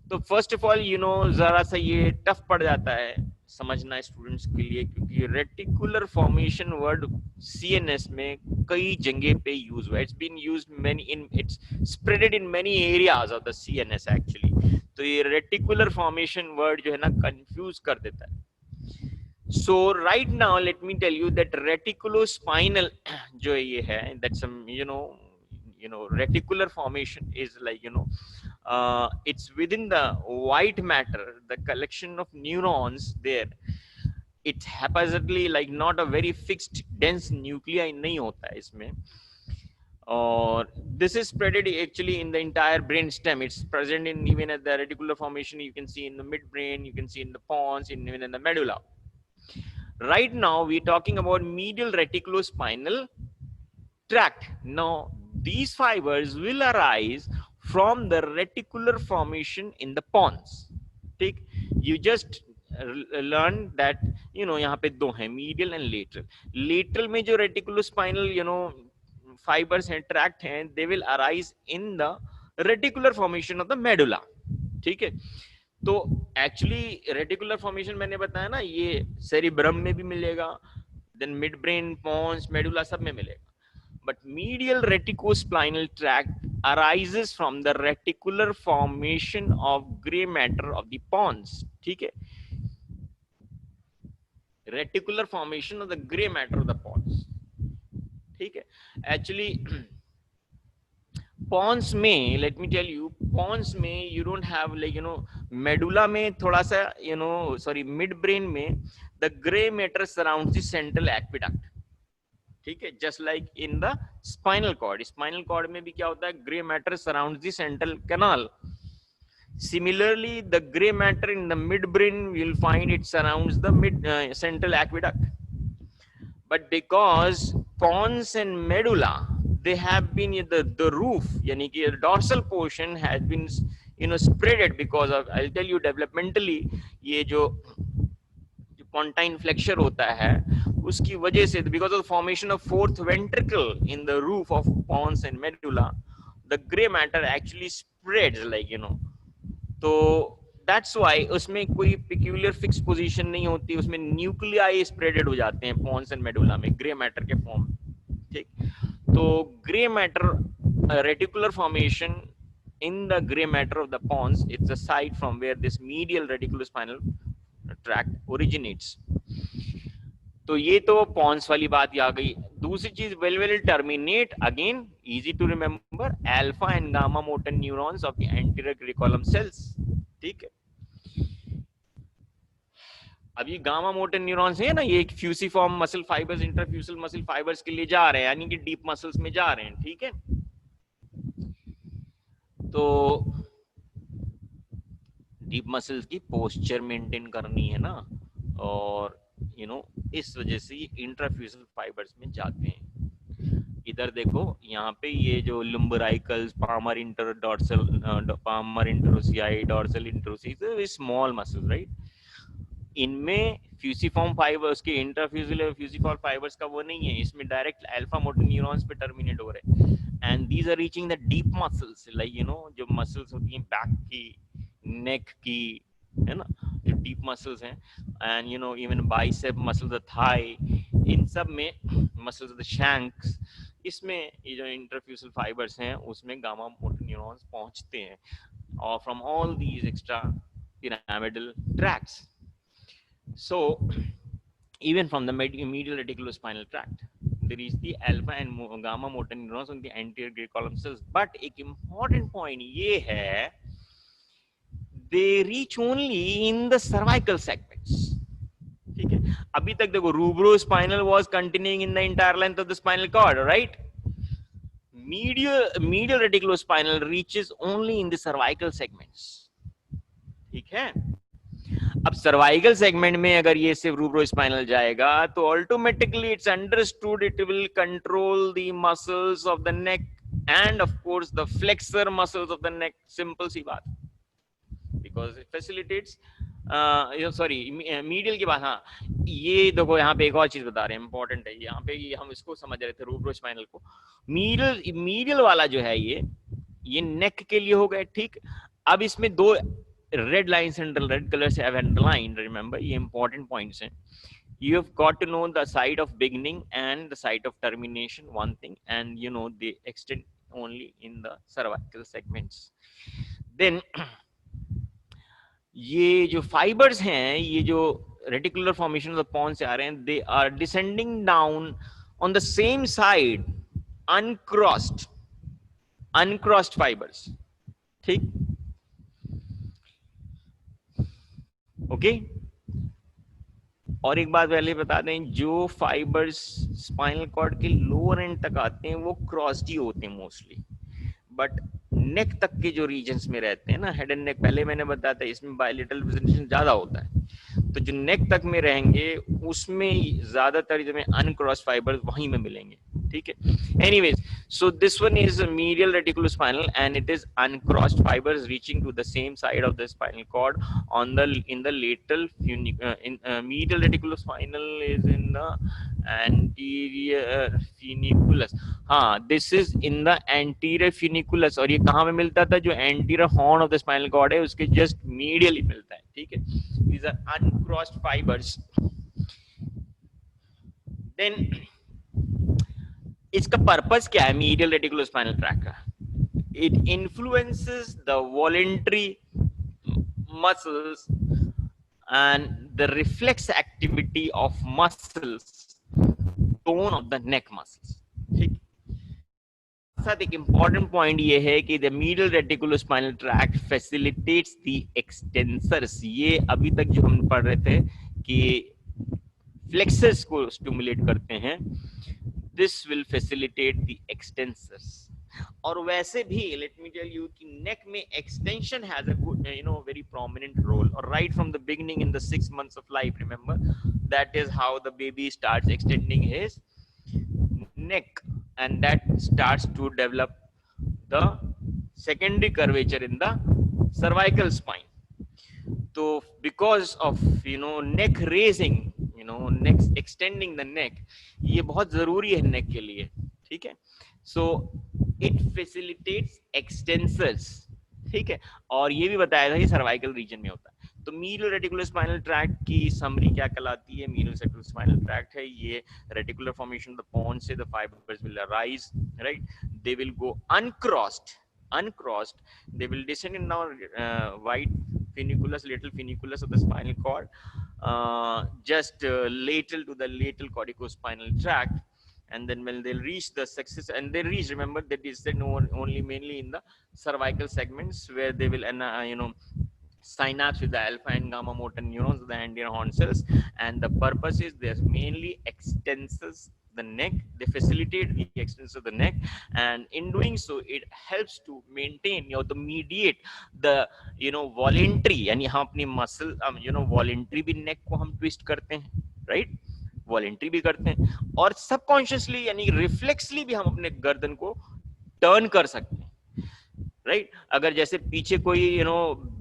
तो first of all you know जरा सा ये टफ पड़ जाता है समझना स्टूडेंट्स के लिए, क्योंकि रेटिकुलर फॉर्मेशन वर्ड सीएनएस में कई जगह पे यूज हुआ है। It's been used many in, it's spreaded in many areas of the CNS actually. तो ये रेटिकुलर फॉर्मेशन वर्ड जो है ना कंफ्यूज कर देता है। So right now let me tell you that reticulospinal जो ये है, that's some you know reticular formation is like it's within the white matter, the collection of neurons there. It haphazardly, like not a very fixed dense nuclei नहीं होता है इसमें, और this is spreaded actually in the entire brain stem. It's present in even at the reticular formation, you can see in the midbrain, you can see in the pons, even in the medulla. Right now we're talking about medial reticulospinal tract. Now these fibers will arise from the reticular formation in the pons, ठीक। You just learn that यहाँ पे दो हैं, medial and lateral. Lateral में जो reticulospinal fibers हैं, tract हैं, they will arise in the reticular formation of the medulla, ठीक है। तो एक्चुअली रेटिकुलर फॉर्मेशन मैंने बताया ना, ये सेरिब्रम में भी मिलेगा, then mid brain, pons, medulla सब में मिलेगा। But medial reticulospinal tract arises from the reticular formation of grey matter of the pons, ठीक है। Reticular formation of the grey matter of the pons, ठीक है। एक्चुअली पॉन्स में, let me tell you, pons में you don't have medulla में थोड़ा सा sorry mid brain में the grey matter surrounds the central aqueduct, ठीक है। Just like in the spinal cord, spinal cord में भी क्या होता है, grey matter surrounds the central canal. Similarly, the gray matter in the midbrain, you'll find it surrounds the central aqueduct. But because pons and medulla, they have been the roof, yani ki the dorsal portion has been spreaded because of, I'll tell you developmentally, ये जो pontine flexure होता है उसकी वजह से, because of the formation of fourth ventricle in the roof of pons and medulla, the gray matter actually spreads तो that's why उसमें कोई peculiar fixed position नहीं होती, उसमें न्यूक्लियाई स्प्रेडेड हो जाते हैं पॉन्स एंड मेडुला में ग्रे मैटर के फॉर्म, ठीक। तो grey matter reticular formation in the gray matter of the pons, it's the site from where this medial reticulospinal tract originates. तो ये तो पॉन्स वाली बात आ गई। दूसरी चीज, will terminate again, easy to remember, alpha and gamma motor neurons of the anterior column cells, ठीक है। अब ये गामा मोटर न्यूरॉन्स है ना, ये फ्यूसिफॉर्म मसल फाइबर्स इंटरफ्यूसल मसल फाइबर्स के लिए जा रहे हैं, यानी कि डीप मसल्स में जा रहे हैं, ठीक है। तो डीप मसल्स की पोस्चर मेंटेन करनी है ना, और इस वजह से ये इंट्राफ्यूजल फाइबर्स में जाते हैं। इधर देखो यहाँ पे ये जो lumbricals, palmar interdorsal, palmar interossei, dorsal interossei, small muscles, right. इनमें फ्यूसिफॉर्म फाइबर्स के इंट्राफ्यूजल फ्यूसिफॉर्म फाइबर्स का वो नहीं है, इसमें डायरेक्ट अल्फा मोटर न्यूरॉन्स पे टर्मिनेट हो रहे हैं, and these are reaching the deep muscles, like जो मसल्स होती हैं बैक की, नेक की, है ना, जो डीप मसल्स हैं, and you know even bicep muscles, the thigh, इन सब में मसल्स द शैंक्स, इसमें ये जो इंटरफ्यूसल फाइबर्स हैं उसमें गामा मोटर न्यूरॉन्स पहुंचते हैं, और from all these extra pyramidal tracts. So even from the medial reticulospinal tract there is the alpha and gamma motor neurons on the anterior gray column cells, but एक important point ये है, they reach only in the cervical segments. ठीक है, अभी तक देखो रूब्रोस्पाइनल was continuing in the entire length of the spinal cord, right? medial reticulospinal reaches only in the cervical segments. ठीक है, अब सर्वाइकल सेगमेंट में अगर ये सिर्फ रूब्रोस्पाइनल जाएगा तो automatically it's understood it will control the muscles of the neck and of course the flexor muscles of the neck, simple सी बात, because it facilitates sorry medial की बात। हाँ, ये देखो यहाँ पे एक और चीज बता रहे हैं, इंपॉर्टेंट है यहाँ पे, ये हम इसको समझ रहे थे रूब्रोस्पाइनल को, मीडियल वाला जो है ये नेक के लिए हो गए, ठीक। अब इसमें दो red lines and red colors have underlined, remember ये important points हैं, you have got to know the site of beginning and the site of termination, one thing, and you know they extend only in the cervical segments. Then ये जो fibers हैं, ये जो reticular formation of the pons से आ रहे हैं, they are descending down on the same side, uncrossed fibers, ठीक, okay. और एक बात पहले बता दें, जो फाइबर्स स्पाइनल कॉर्ड के लोअर एंड तक आते हैं वो क्रॉस्ड ही होते हैं मोस्टली, बट नेक तक के जो रीजन्स में रहते हैं ना, हेड एंड नेक, पहले मैंने बताया था इसमें बायलेटरल प्रेजेंटेशन ज्यादा होता है, तो जो नेक तक में रहेंगे उसमें ज्यादातर जो अनक्रॉस फाइबर्स वहीं में मिलेंगे, ठीक है। Anyways, so this one is a medial reticulospinal and it is uncrossed fibers reaching to the same side of the spinal cord on the in the lateral medial reticulospinal is in the anterior funiculus, हाँ, this is in the anterior funiculus, और ये कहाँ में मिलता था, जो anterior horn of the spinal cord है उसके just medially मिलता है, ठीक है। These are uncrossed fibers. Then इसका पर्पस क्या है मीडियल रेटिकुलोस्पाइनल ट्रैक्ट का? It influences the voluntary muscles and the reflex activity of muscles, tone of the neck muscles, ठीक। साथ एक इंपॉर्टेंट पॉइंट ये है कि the medial reticulospinal tract facilitates the extensors, ये अभी तक जो हम पढ़ रहे थे कि फ्लेक्सर्स को स्टिमुलेट करते हैं, this will facilitate the extensors. और वैसे भी let me tell you कि neck में extension has a good, very prominent role, or right from the beginning in the 6 months of life, remember that is how the baby starts extending his neck, and that starts to develop the secondary curvature in the cervical spine. So because of neck raising, neck extending the neck, ये बहुत जरूरी है नेक के लिए, ठीक है। So it facilitates extensors, ठीक है, और ये भी बताया था ये सर्वाइकल रीजन में होता है। तो मीडियल रेटिकुलोस्पाइनल ट्रैक्ट की समरी क्या कहलाती है? मीडियल रेटिकुलोस्पाइनल ट्रैक्ट है ये रेटिकुलर फॉर्मेशन द पॉन से the fibres will arise, right, they will go uncrossed, they will descend in now wide funiculus, lateral funiculus of the spinal cord, just lateral to the lateral corticospinal tract, and then when they'll reach the success, and they reach, remember they descend only mainly in the cervical segments where they will synapse with the alpha and gamma motor neurons, the anterior horn cells, and the purpose is there's mainly extensors the neck, they facilitate the extension of the neck, and in doing so it helps to maintain the mediate the voluntary, यानी हम अपनी muscle voluntary भी neck को हम twist करते हैं, right, voluntary भी करते हैं, और subconsciously यानी reflexly भी हम अपने गर्दन को turn कर सकते हैं, right, अगर जैसे पीछे कोई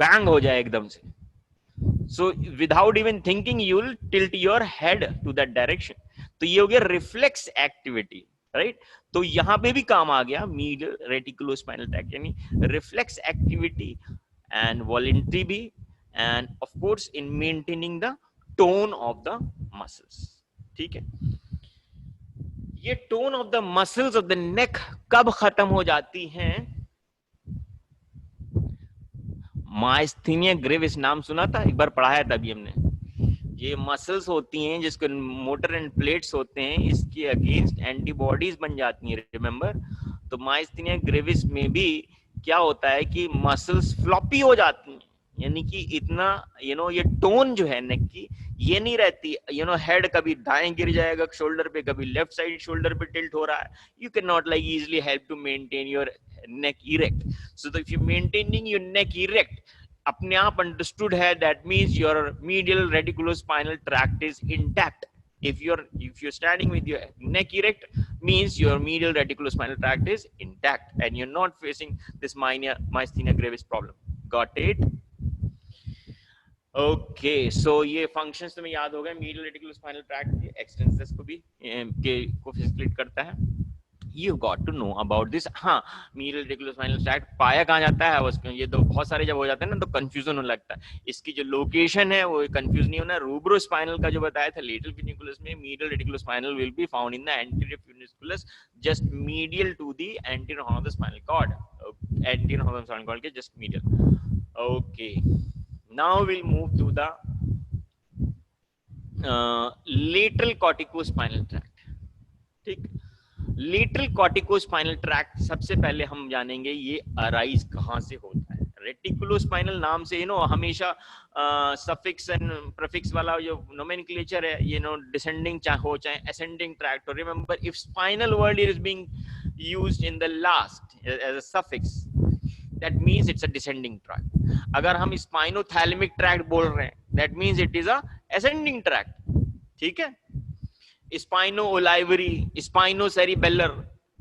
bang हो जाए एकदम से, so without even thinking you will tilt your head to that direction, तो ये हो गया रिफ्लेक्स एक्टिविटी, राइट। तो यहाँ पे भी काम आ गया मीडियल रेटिकुलोस्पाइनल ट्रैक्ट, यानी रिफ्लेक्स एक्टिविटी एंड वॉलेंट्री भी and of course in maintaining the tone of the muscles. ठीक है, ये tone of the muscles of the नेक कब खत्म हो जाती हैं? माइस्थीनिया ग्रेविस नाम सुना था, एक बार पढ़ाया था अभी हमने। ये मसल्स होती हैं जिसको मोटर एंड प्लेट्स होते हैं, इसके अगेंस्ट एंटीबॉडीज बन जाती हैं, रिमेंबर। तो माइस्थीनिया ग्रेविस में भी क्या होता है कि मसल्स फ्लॉपी हो जाती हैं, यानी कि इतना ये टोन जो है नेक की ये नहीं रहती। हेड कभी दाएं गिर जाएगा शोल्डर पे, कभी लेफ्ट साइड शोल्डर पे टिल्ट हो रहा है। You can not like easily help to maintain your neck erect. So if you're maintaining your neck erect, अपने आप understood है, that means your medial radiculospinal tract is intact. If you're standing with your neck erect, means your medial radiculospinal tract is intact and you're not facing this myasthenia gravis problem. Got it? Okay, so ये functions तुम्हें याद हो गए। medial radiculospinal tract के extensors को भी को facilitate करता है। You got to know about this. हाँ, medial radiculospinal tract पाया कहाँ जाता है उसको, ये तो बहुत सारे जब हो जाते हैं ना तो कंफ्यूजन होने लगता है। इसकी जो लोकेशन है वो कंफ्यूज नहीं होना। रूब्रोस्पाइनल का जो बताया था लेटरल फ्यूनिकुलस में, medial radiculospinal will be found in the anterior funiculus just medial to the anterior horn of the spinal cord. Anterior horn of the spinal cord के just medial. Okay, now we'll move to the lateral corticospinal tract. ठीक, lateral corticospinal tract सबसे पहले हम जानेंगे ये arise कहां से होता है। रेटिकुलोस्पाइनल नाम से हमेशा सफिक्स एंड प्रीफिक्स वाला जो नोमेनक्लेचर है डिसेंडिंग चाहे हो चाहे असेंडिंग ट्रैक्ट हो। Remember, if spinal word is being used in the last as a suffix, that means it's a descending tract. अगर हम स्पाइनोथैलेमिक ट्रैक्ट बोल रहे हैं, that means it is a ascending tract. ठीक है, स्पाइनो ओलाइवरी, स्पाइनो सेरिबेलर,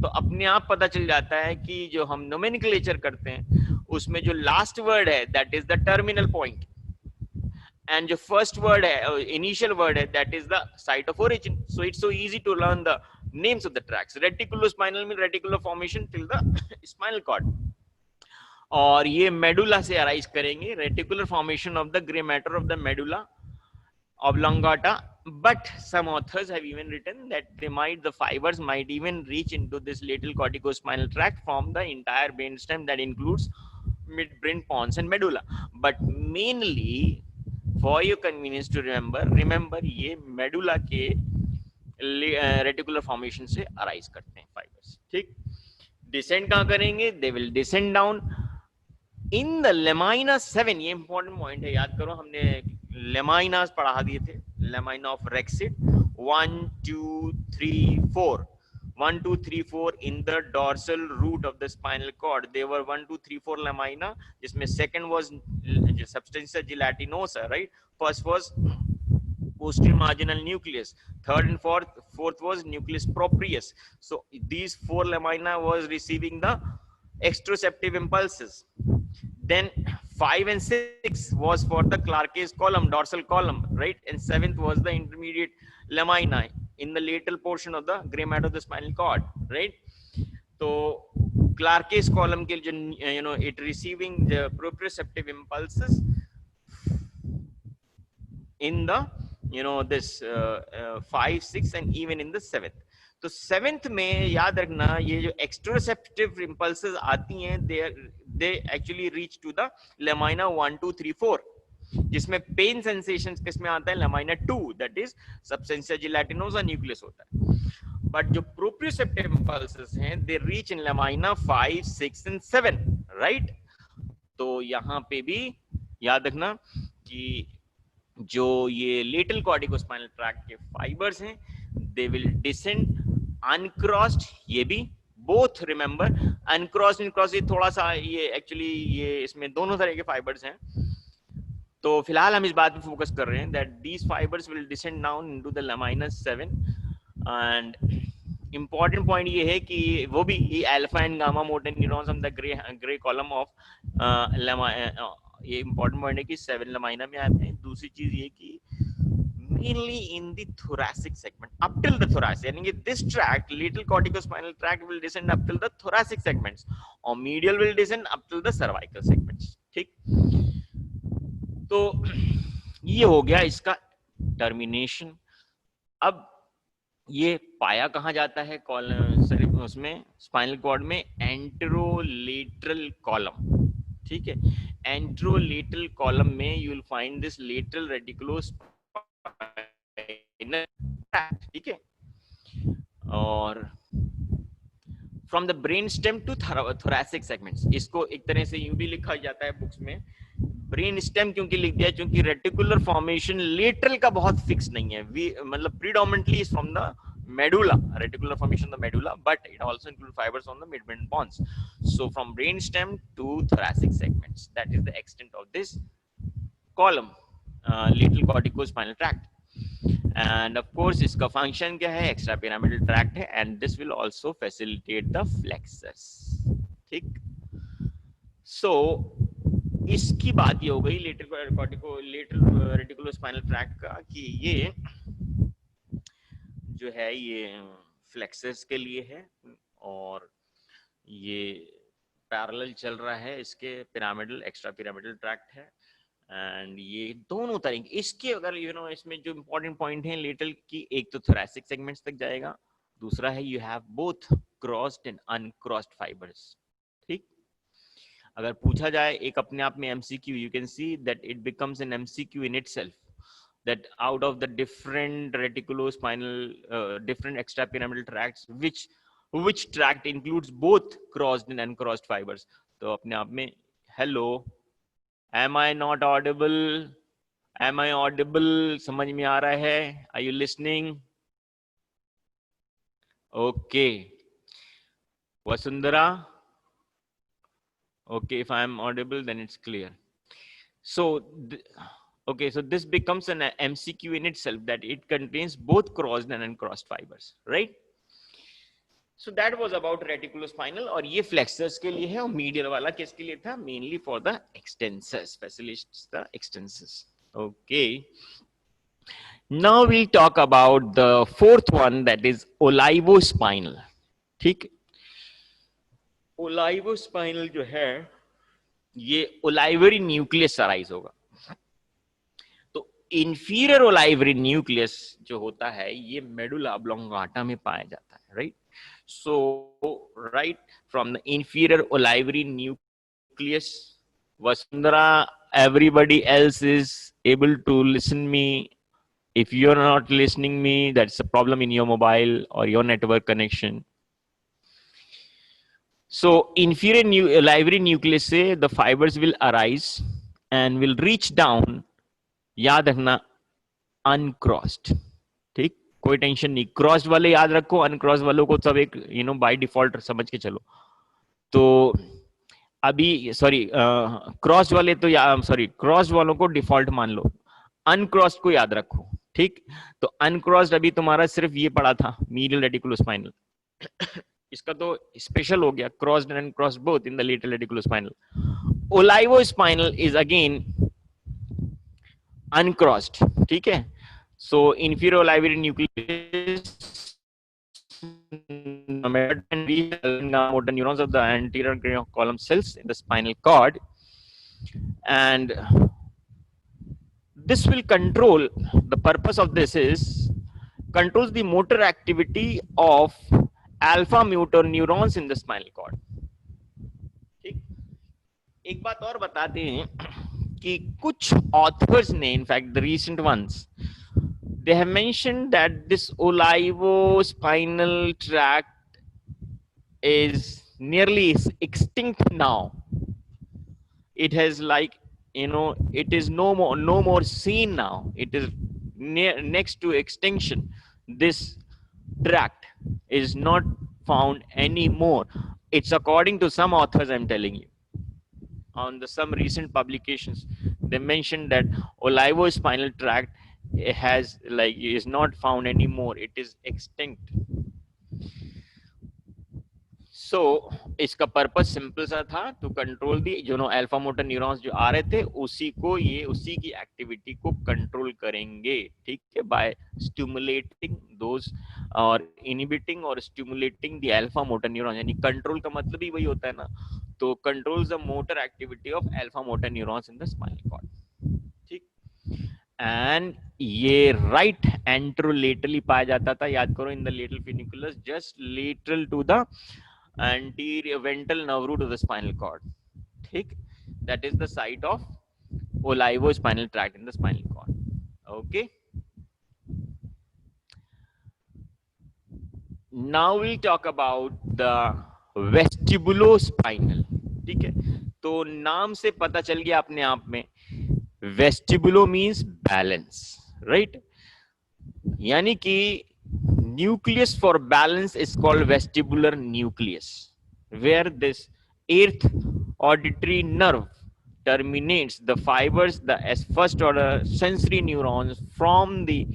तो अपने आप पता चल जाता है कि जो हम नोमेनक्लेचर करते हैं उसमें जो लास्ट वर्ड है that is the terminal point, and जो फर्स्ट वर्ड है इनिशियल वर्ड है that is the site of origin. So it's so easy to learn the names of the tracts. Reticulospinal में reticular formation till the spinal cord, और ये medulla से arise करेंगे। Reticular formation of the grey matter of the medulla oblongata, but some authors have even written that the fibers might even reach into this lateral corticospinal tract from the entire brainstem that includes midbrain, pons and medulla. But mainly for your convenience to remember ये medulla के reticular formation से arise करते हैं fibers। ठीक, descend कहाँ करेंगे? They will descend down in the lamina 7। ये important point है, याद करो, हमने लेमाइनास पढ़ा दिए थे। Lamina of Rexed 1 2 3 4 1 2 3 4 in the dorsal root of the spinal cord. There were 1 2 3 4 lamina, जिसमें second was substantia gelatinosa, right? First was posterior marginal nucleus, third and fourth was nucleus proprius. So these 4 lamina was receiving the extroceptive impulses. Then 5 and 6 was for the Clarke's column, dorsal column, right? And 7th was the intermediate lamina in the lateral portion of the gray matter of the spinal cord, right? So Clarke's column के जो it receiving the proprioceptive impulses in the this 5 6 and even in the 7th. तो 7th में याद रखना ये जो एक्स्ट्रोसेप्टिव impulses आती हैं they actually reach to the lamina 1 2 3 4, जिसमें पेन सेंसेशंस किसमें आता है? lamina 2, that is substantia gelatinosa nucleus होता है। बट जो प्रोप्रियोसेप्टिव इंपल्सेस हैं they reach in lamina 5 6 and 7, right? तो यहाँ पे भी याद रखना कि जो ये लेटरल कॉर्टिकोस्पाइनल ट्रैक्ट के फाइबर्स हैं they will descend uncrossed, ये भी both remember uncrossed and crossed, ये थोड़ा सा ये एक्चुअली ये इसमें दोनों तरह के फाइबर्स हैं। तो फिलहाल हम इस बात पे फोकस कर रहे हैं that these fibers will descend down into the lamina 7 and important point ये है कि वो भी alpha and gamma motor neurons on the gray column of ये important point है कि 7 lamina में आते हैं। दूसरी चीज ये कि mainly in the thoracic segment up till the thoracic, यानी कि this tract lateral corticospinal tract will descend up till the thoracic segments or medial will descend up till the cervical segments। ठीक, तो ये हो गया इसका टर्मिनेशन। अब ये पाया कहाँ जाता है कॉलम उसमें स्पाइनल कॉर्ड में, एंटेरोलेटरल कॉलम, ठीक है। एंटेरोलेटरल कॉलम में you will find this lateral reticulospinal, ठीक है। और from the brain stem to thoracic segments, इसको एक तरह से यूं भी लिखा जाता है बुक्स में, ब्रेन स्टेम क्योंकि लिख दिया, क्योंकि रेटिकुलर फॉर्मेशन लेटरल का बहुत फिक्स नहीं है, मतलब predominantly is from the medulla, reticular formation of the medulla, but it also includes fibers on the midbrain bonds. So from brain stem to thoracic segments, that is the extent of this column, lateral corticospinal tract. And of course इसका function क्या है, extra pyramidal tract है, and this will also facilitate the flexors, ठीक। So इसकी बात ये हो गई लेटरल रेटिकुलोस्पाइनल ट्रैक्ट का, कि ये जो है ये फ्लेक्सर्स के लिए है, और ये पैरेलल चल रहा है इसके पिरामिडल एक्स्ट्रा पिरामिडल ट्रैक्ट है, एंड ये दोनों तरीके इसके, अगर इसमें जो इंपॉर्टेंट पॉइंट है लेटरल की, एक तो थोरैसिक सेगमेंट्स तक जाएगा, दूसरा है you have both crossed and uncrossed fibres, ठीक। अगर पूछा जाए एक अपने आप में MCQ, you can see that it becomes an MCQ in itself, that out of the different reticulospinal different extrapyramidal tracts, which tract includes both crossed and uncrossed fibers. तो अपने आप में, hello, am I not audible, am I audible, समझ में आ रहा है, are you listening? Okay, Vasundhara, okay, if I am audible then it's clear. So okay, so this becomes an MCQ in itself, that it contains both crossed and uncrossed fibers, right? So that was about reticulospinal, और ये flexors के लिए है, और medial वाला किसके लिए था, mainly for the extensors, facilitates the extensors. Okay, now we'll talk about the fourth one, that is olivospinal, ठीक। olivospinal जो है ये ओलाइवरी न्यूक्लियस अराइज होगा। तो इंफीरियर ओलाइवरी न्यूक्लियस जो होता है ये मेडुला ऑब्लोंगाटा में पाया जाता है, right. So right from the inferior olivary nucleus, Vasundhara, everybody else is able to listen me. If you're not listening me, that's a problem in your mobile or your network connection. So inferior olivary nucleus से the fibers will arise and will reach down, याद रखना, uncrossed, ठीक, कोई tension नहीं, crossed वाले याद रखो, अनक्रॉस्ड वालों को सब एक बाय डिफॉल्ट समझ के चलो। तो अभी सॉरी क्रॉस्ड वाले तो सॉरी क्रॉस्ड वालों को डिफॉल्ट मान लो, अनक्रॉस्ड को याद रखो, ठीक। तो अनक्रॉस्ड अभी तुम्हारा सिर्फ ये पड़ा था, मीडियल रेटिकुलोस्पाइनल, इसका तो स्पेशल हो गया, crossed and uncrossed both in the lateral reticulospinal. Olivospinal is again uncrossed, ठीक है। So inferior olivary nucleus motor neurons of the anterior cranial column cells in the spinal cord, and this will control, the purpose of this is controls the motor activity of alpha motor neurons in the spinal cord, ठीक। एक बात और बताते हैं कि कुछ authors ने, in fact the recent ones, they have mentioned that this olivospinal tract is nearly extinct now. It has it is no more seen now. It is next to extinction. This tract is not found anymore. It's according to some authors, I'm telling you. On some recent publications, they mentioned that olivospinal tract is not found anymore. It is extinct. So इसका purpose simple सा था, to control the alpha motor neurons जो आ रहे थे, उसी की activity को कंट्रोल करेंगे, ठीक है, बाय स्टिमुलेटिंग दोज और इनहिबिटिंग और stimulating the alpha motor neuron. यानी कंट्रोल का मतलब ही वही होता है ना, तो controls the motor activity of alpha motor neurons in the spinal cord. And ये राइट एंट्रोलेटरली पाया जाता था, याद करो, in the lateral funiculus just lateral to the anterior ventral nerve root of the spinal cord. ठीक, that is the site of olivospinal tract in the spinal cord. Okay, now we'll talk about the vestibulospinal. ठीक है, तो नाम से पता चल गया अपने आप में, वेस्टिबुलो मीन्स बैलेंस, राइट, यानी कि nucleus for balance is called vestibular nucleus, where this eighth auditory nerve terminates the fibers, the as first order sensory neurons from the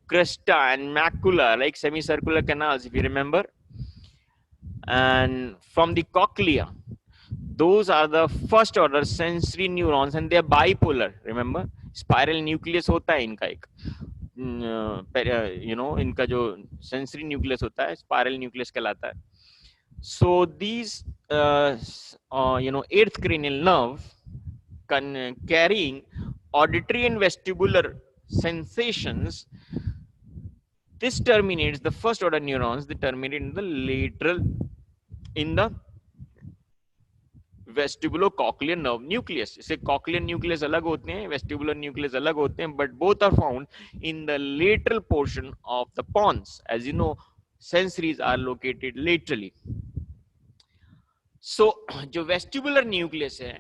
cresta and macula, like semicircular canals, if you remember, and from the cochlea. Those are the first order sensory neurons and they are bipolar. Remember, spiral nucleus होता है इनका एक, इनका जो sensory nucleus होता है spiral nucleus कहलाता है. So these eighth cranial nerve carrying auditory and vestibular sensations, this terminates the first order neurons, they terminate in the lateral, in the vestibulocochlear nerve nucleus. इसे cochlear nucleus अलग होते हैं, vestibular nucleus अलग होते हैं, but both are found in the lateral portion of the pons. As you know, sensories are located laterally. So जो vestibular nucleus है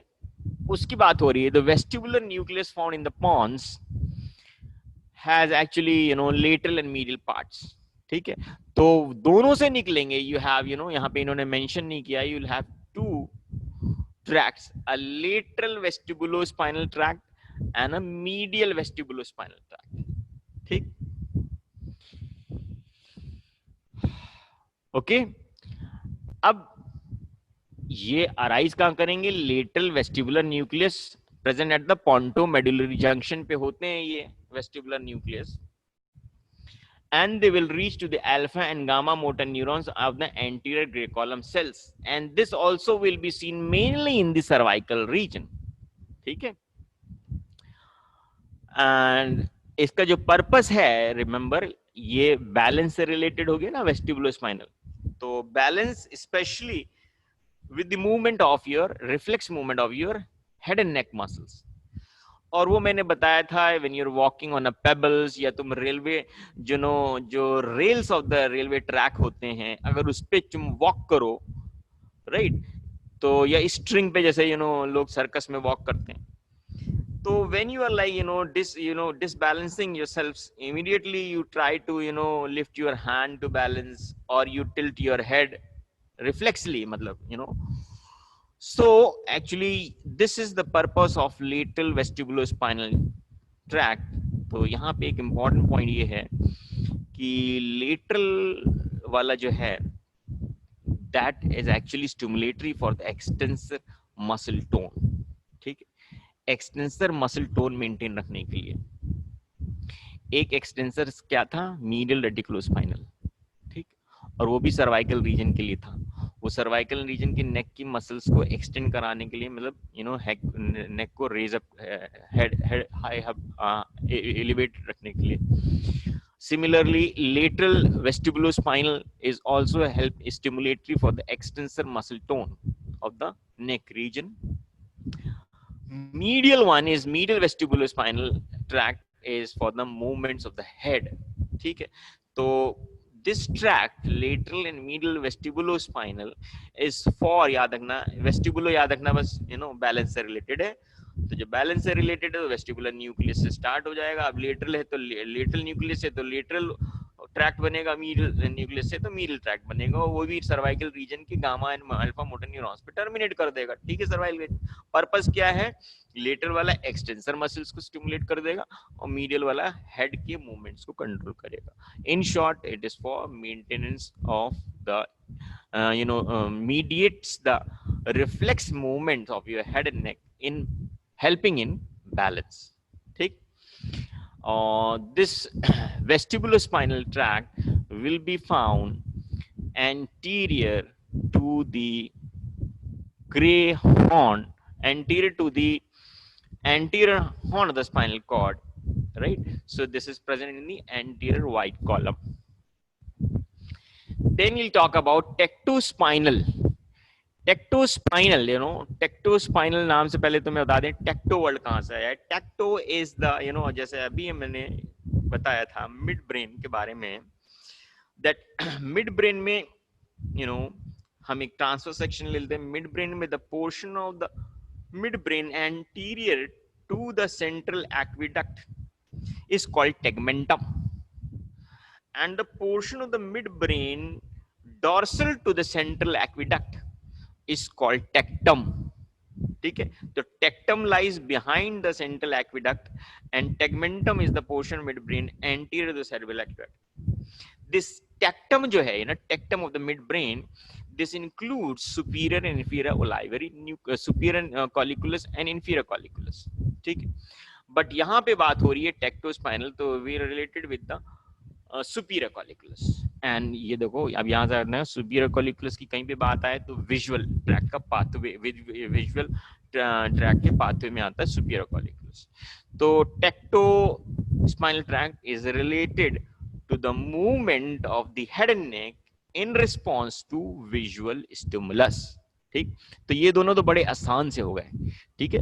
उसकी बात हो रही है. The vestibular nucleus found in the pons has actually lateral and medial parts. ठीक है, तो दोनों से निकलेंगे. You have यहाँ पे इन्होंने mention नहीं किया, you will have two tracts, a lateral vestibulospinal tract and a medial vestibulospinal tract. ठीक, ओके. अब ये अराइज कहां करेंगे? Lateral vestibular nucleus present at the pontomedullary junction पे होते हैं ये vestibular nucleus, and they will reach to the alpha and gamma motor neurons of the anterior gray column cells, and this also will be seen mainly in the cervical region. ठीक है, and इसका जो purpose है, remember, ये balance से related हो गया ना वेस्टिबुलोस्पाइनल, तो balance specially with the movement of your reflex movement of your head and neck muscles. और वो मैंने बताया था, when you're walking on a pebbles, या तुम रेलवे जो rails of the railway track होते हैं, अगर उस पे तुम वॉक करो, राइट, तो या स्ट्रिंग पे जैसे लोग सर्कस में वॉक करते हैं, तो when you are like disbalancing yourselves, immediately you try to lift your hand to balance, or you tilt your head reflexly, मतलब so actually this is the purpose of lateral vestibulospinal tract. तो यहाँ पे एक important point ये है कि lateral वाला जो है, that is actually stimulatory for the extensor muscle tone. ठीक है, extensor muscle tone maintain रखने के लिए. एक extensor क्या था? medial reticulospinal. ठीक, और वो भी सर्वाइकल रीजन के लिए था. वो सर्वाइकल रीजन के नेक की मसल्स को एक्सटेंड कराने के लिए, मतलब नेक को raise up, head high elevate रखने के लिए. Similarly, lateral vestibulospinal is also a help stimulatory for the extensor muscle tone of the neck region. Medial one is medial vestibulospinal tract is for the movements of the head. ठीक है, तो this tract, lateral and medial vestibulospinal, is for, याद रखना, वेस्टिबुलो याद रखना बस, balance से related है. तो जब बैलेंस से रिलेटेड है तो वेस्टिबुलर न्यूक्लियस से स्टार्ट हो जाएगा. अब लेटरल है तो लेटरल न्यूक्लियस है तो लेटरल ट्रैक्ट बनेगा, मीडियल न्यूक्लियस से तो मीडियल ट्रैक्ट बनेगा, वो भी सर्वाइकल रीजन के gamma and alpha motor neurons पे टर्मिनेट कर देगा. ठीक है, सर्वाइकल पर्पस क्या है? लेटरल वाला एक्सटेंसर मसल्स को स्टिमुलेट कर देगा और मीडियल वाला हेड के मूवमेंट्स को कंट्रोल करेगा. In short, it is for maintenance of the mediates the reflex movements of your head and neck in helping in balance. ठीक, this vestibulospinal tract will be found anterior to the gray horn, anterior to the anterior horn of the spinal cord, right? So this is present in the anterior white column. Then we'll talk about tectospinal. Tectospinal, tectospinal नाम से पहले तो मैं बता दें टेक्टो word कहां से आया है. टेक्टो इज द, जैसे अभी मैंने बताया था मिड ब्रेन के बारे में, दैट मिड ब्रेन में हम एक ट्रांसफर सेक्शन ले लेते हैं. मिड ब्रेन में the portion of the mid brain anterior to the central aqueduct is called tegmentum, and the portion of the midbrain dorsal to the central aqueduct is called tectum. ठीक है, तो tectum lies behind the central aqueduct and tegmentum is the portion midbrain anterior to the cerebral aqueduct. This tectum जो है ना, tectum of the midbrain, this includes superior and inferior olivary, superior colliculus and inferior colliculus. ठीक है, but यहाँ पे बात हो रही है टेक्टोस्पाइनल, तो we are related with the superior colliculus. And ये देखो अब यहाँ से सुपीरियर कॉलिकुलस की कहीं पे बात आए तो विजुअल ट्रैक का पाथवे, विजुअल ट्रैक के पाथवे में आता है सुपीरियर कॉलिकुलस. तो tectospinal track is related to the movement of the head and neck in response to visual stimulus. ठीक, तो ये दोनों तो बड़े आसान से हो गए. ठीक है,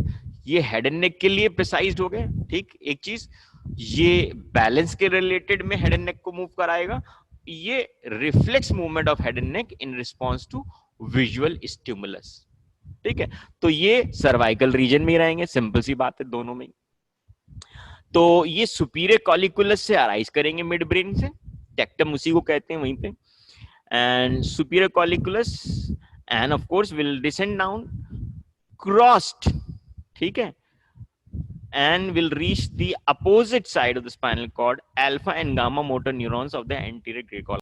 ये हेड एंड नेक के लिए प्रिसाइज्ड हो गए. ठीक, एक चीज ये बैलेंस के रिलेटेड में हेड एंड नेक को मूव कराएगा, ये reflex movement of head and neck in response to visual stimulus. ठीक है, तो ये सर्वाइकल रीजन में ही रहेंगे, सिंपल सी बात है दोनों में. तो ये सुपीरियर कॉलिकुलस से अराइज करेंगे मिड ब्रेन से, टेक्टम उसी को कहते हैं वहीं पे, and superior colliculus and of course will descend down crossed, ठीक है, and will reach the opposite side of the spinal cord, alpha and gamma motor neurons of the anterior gray column.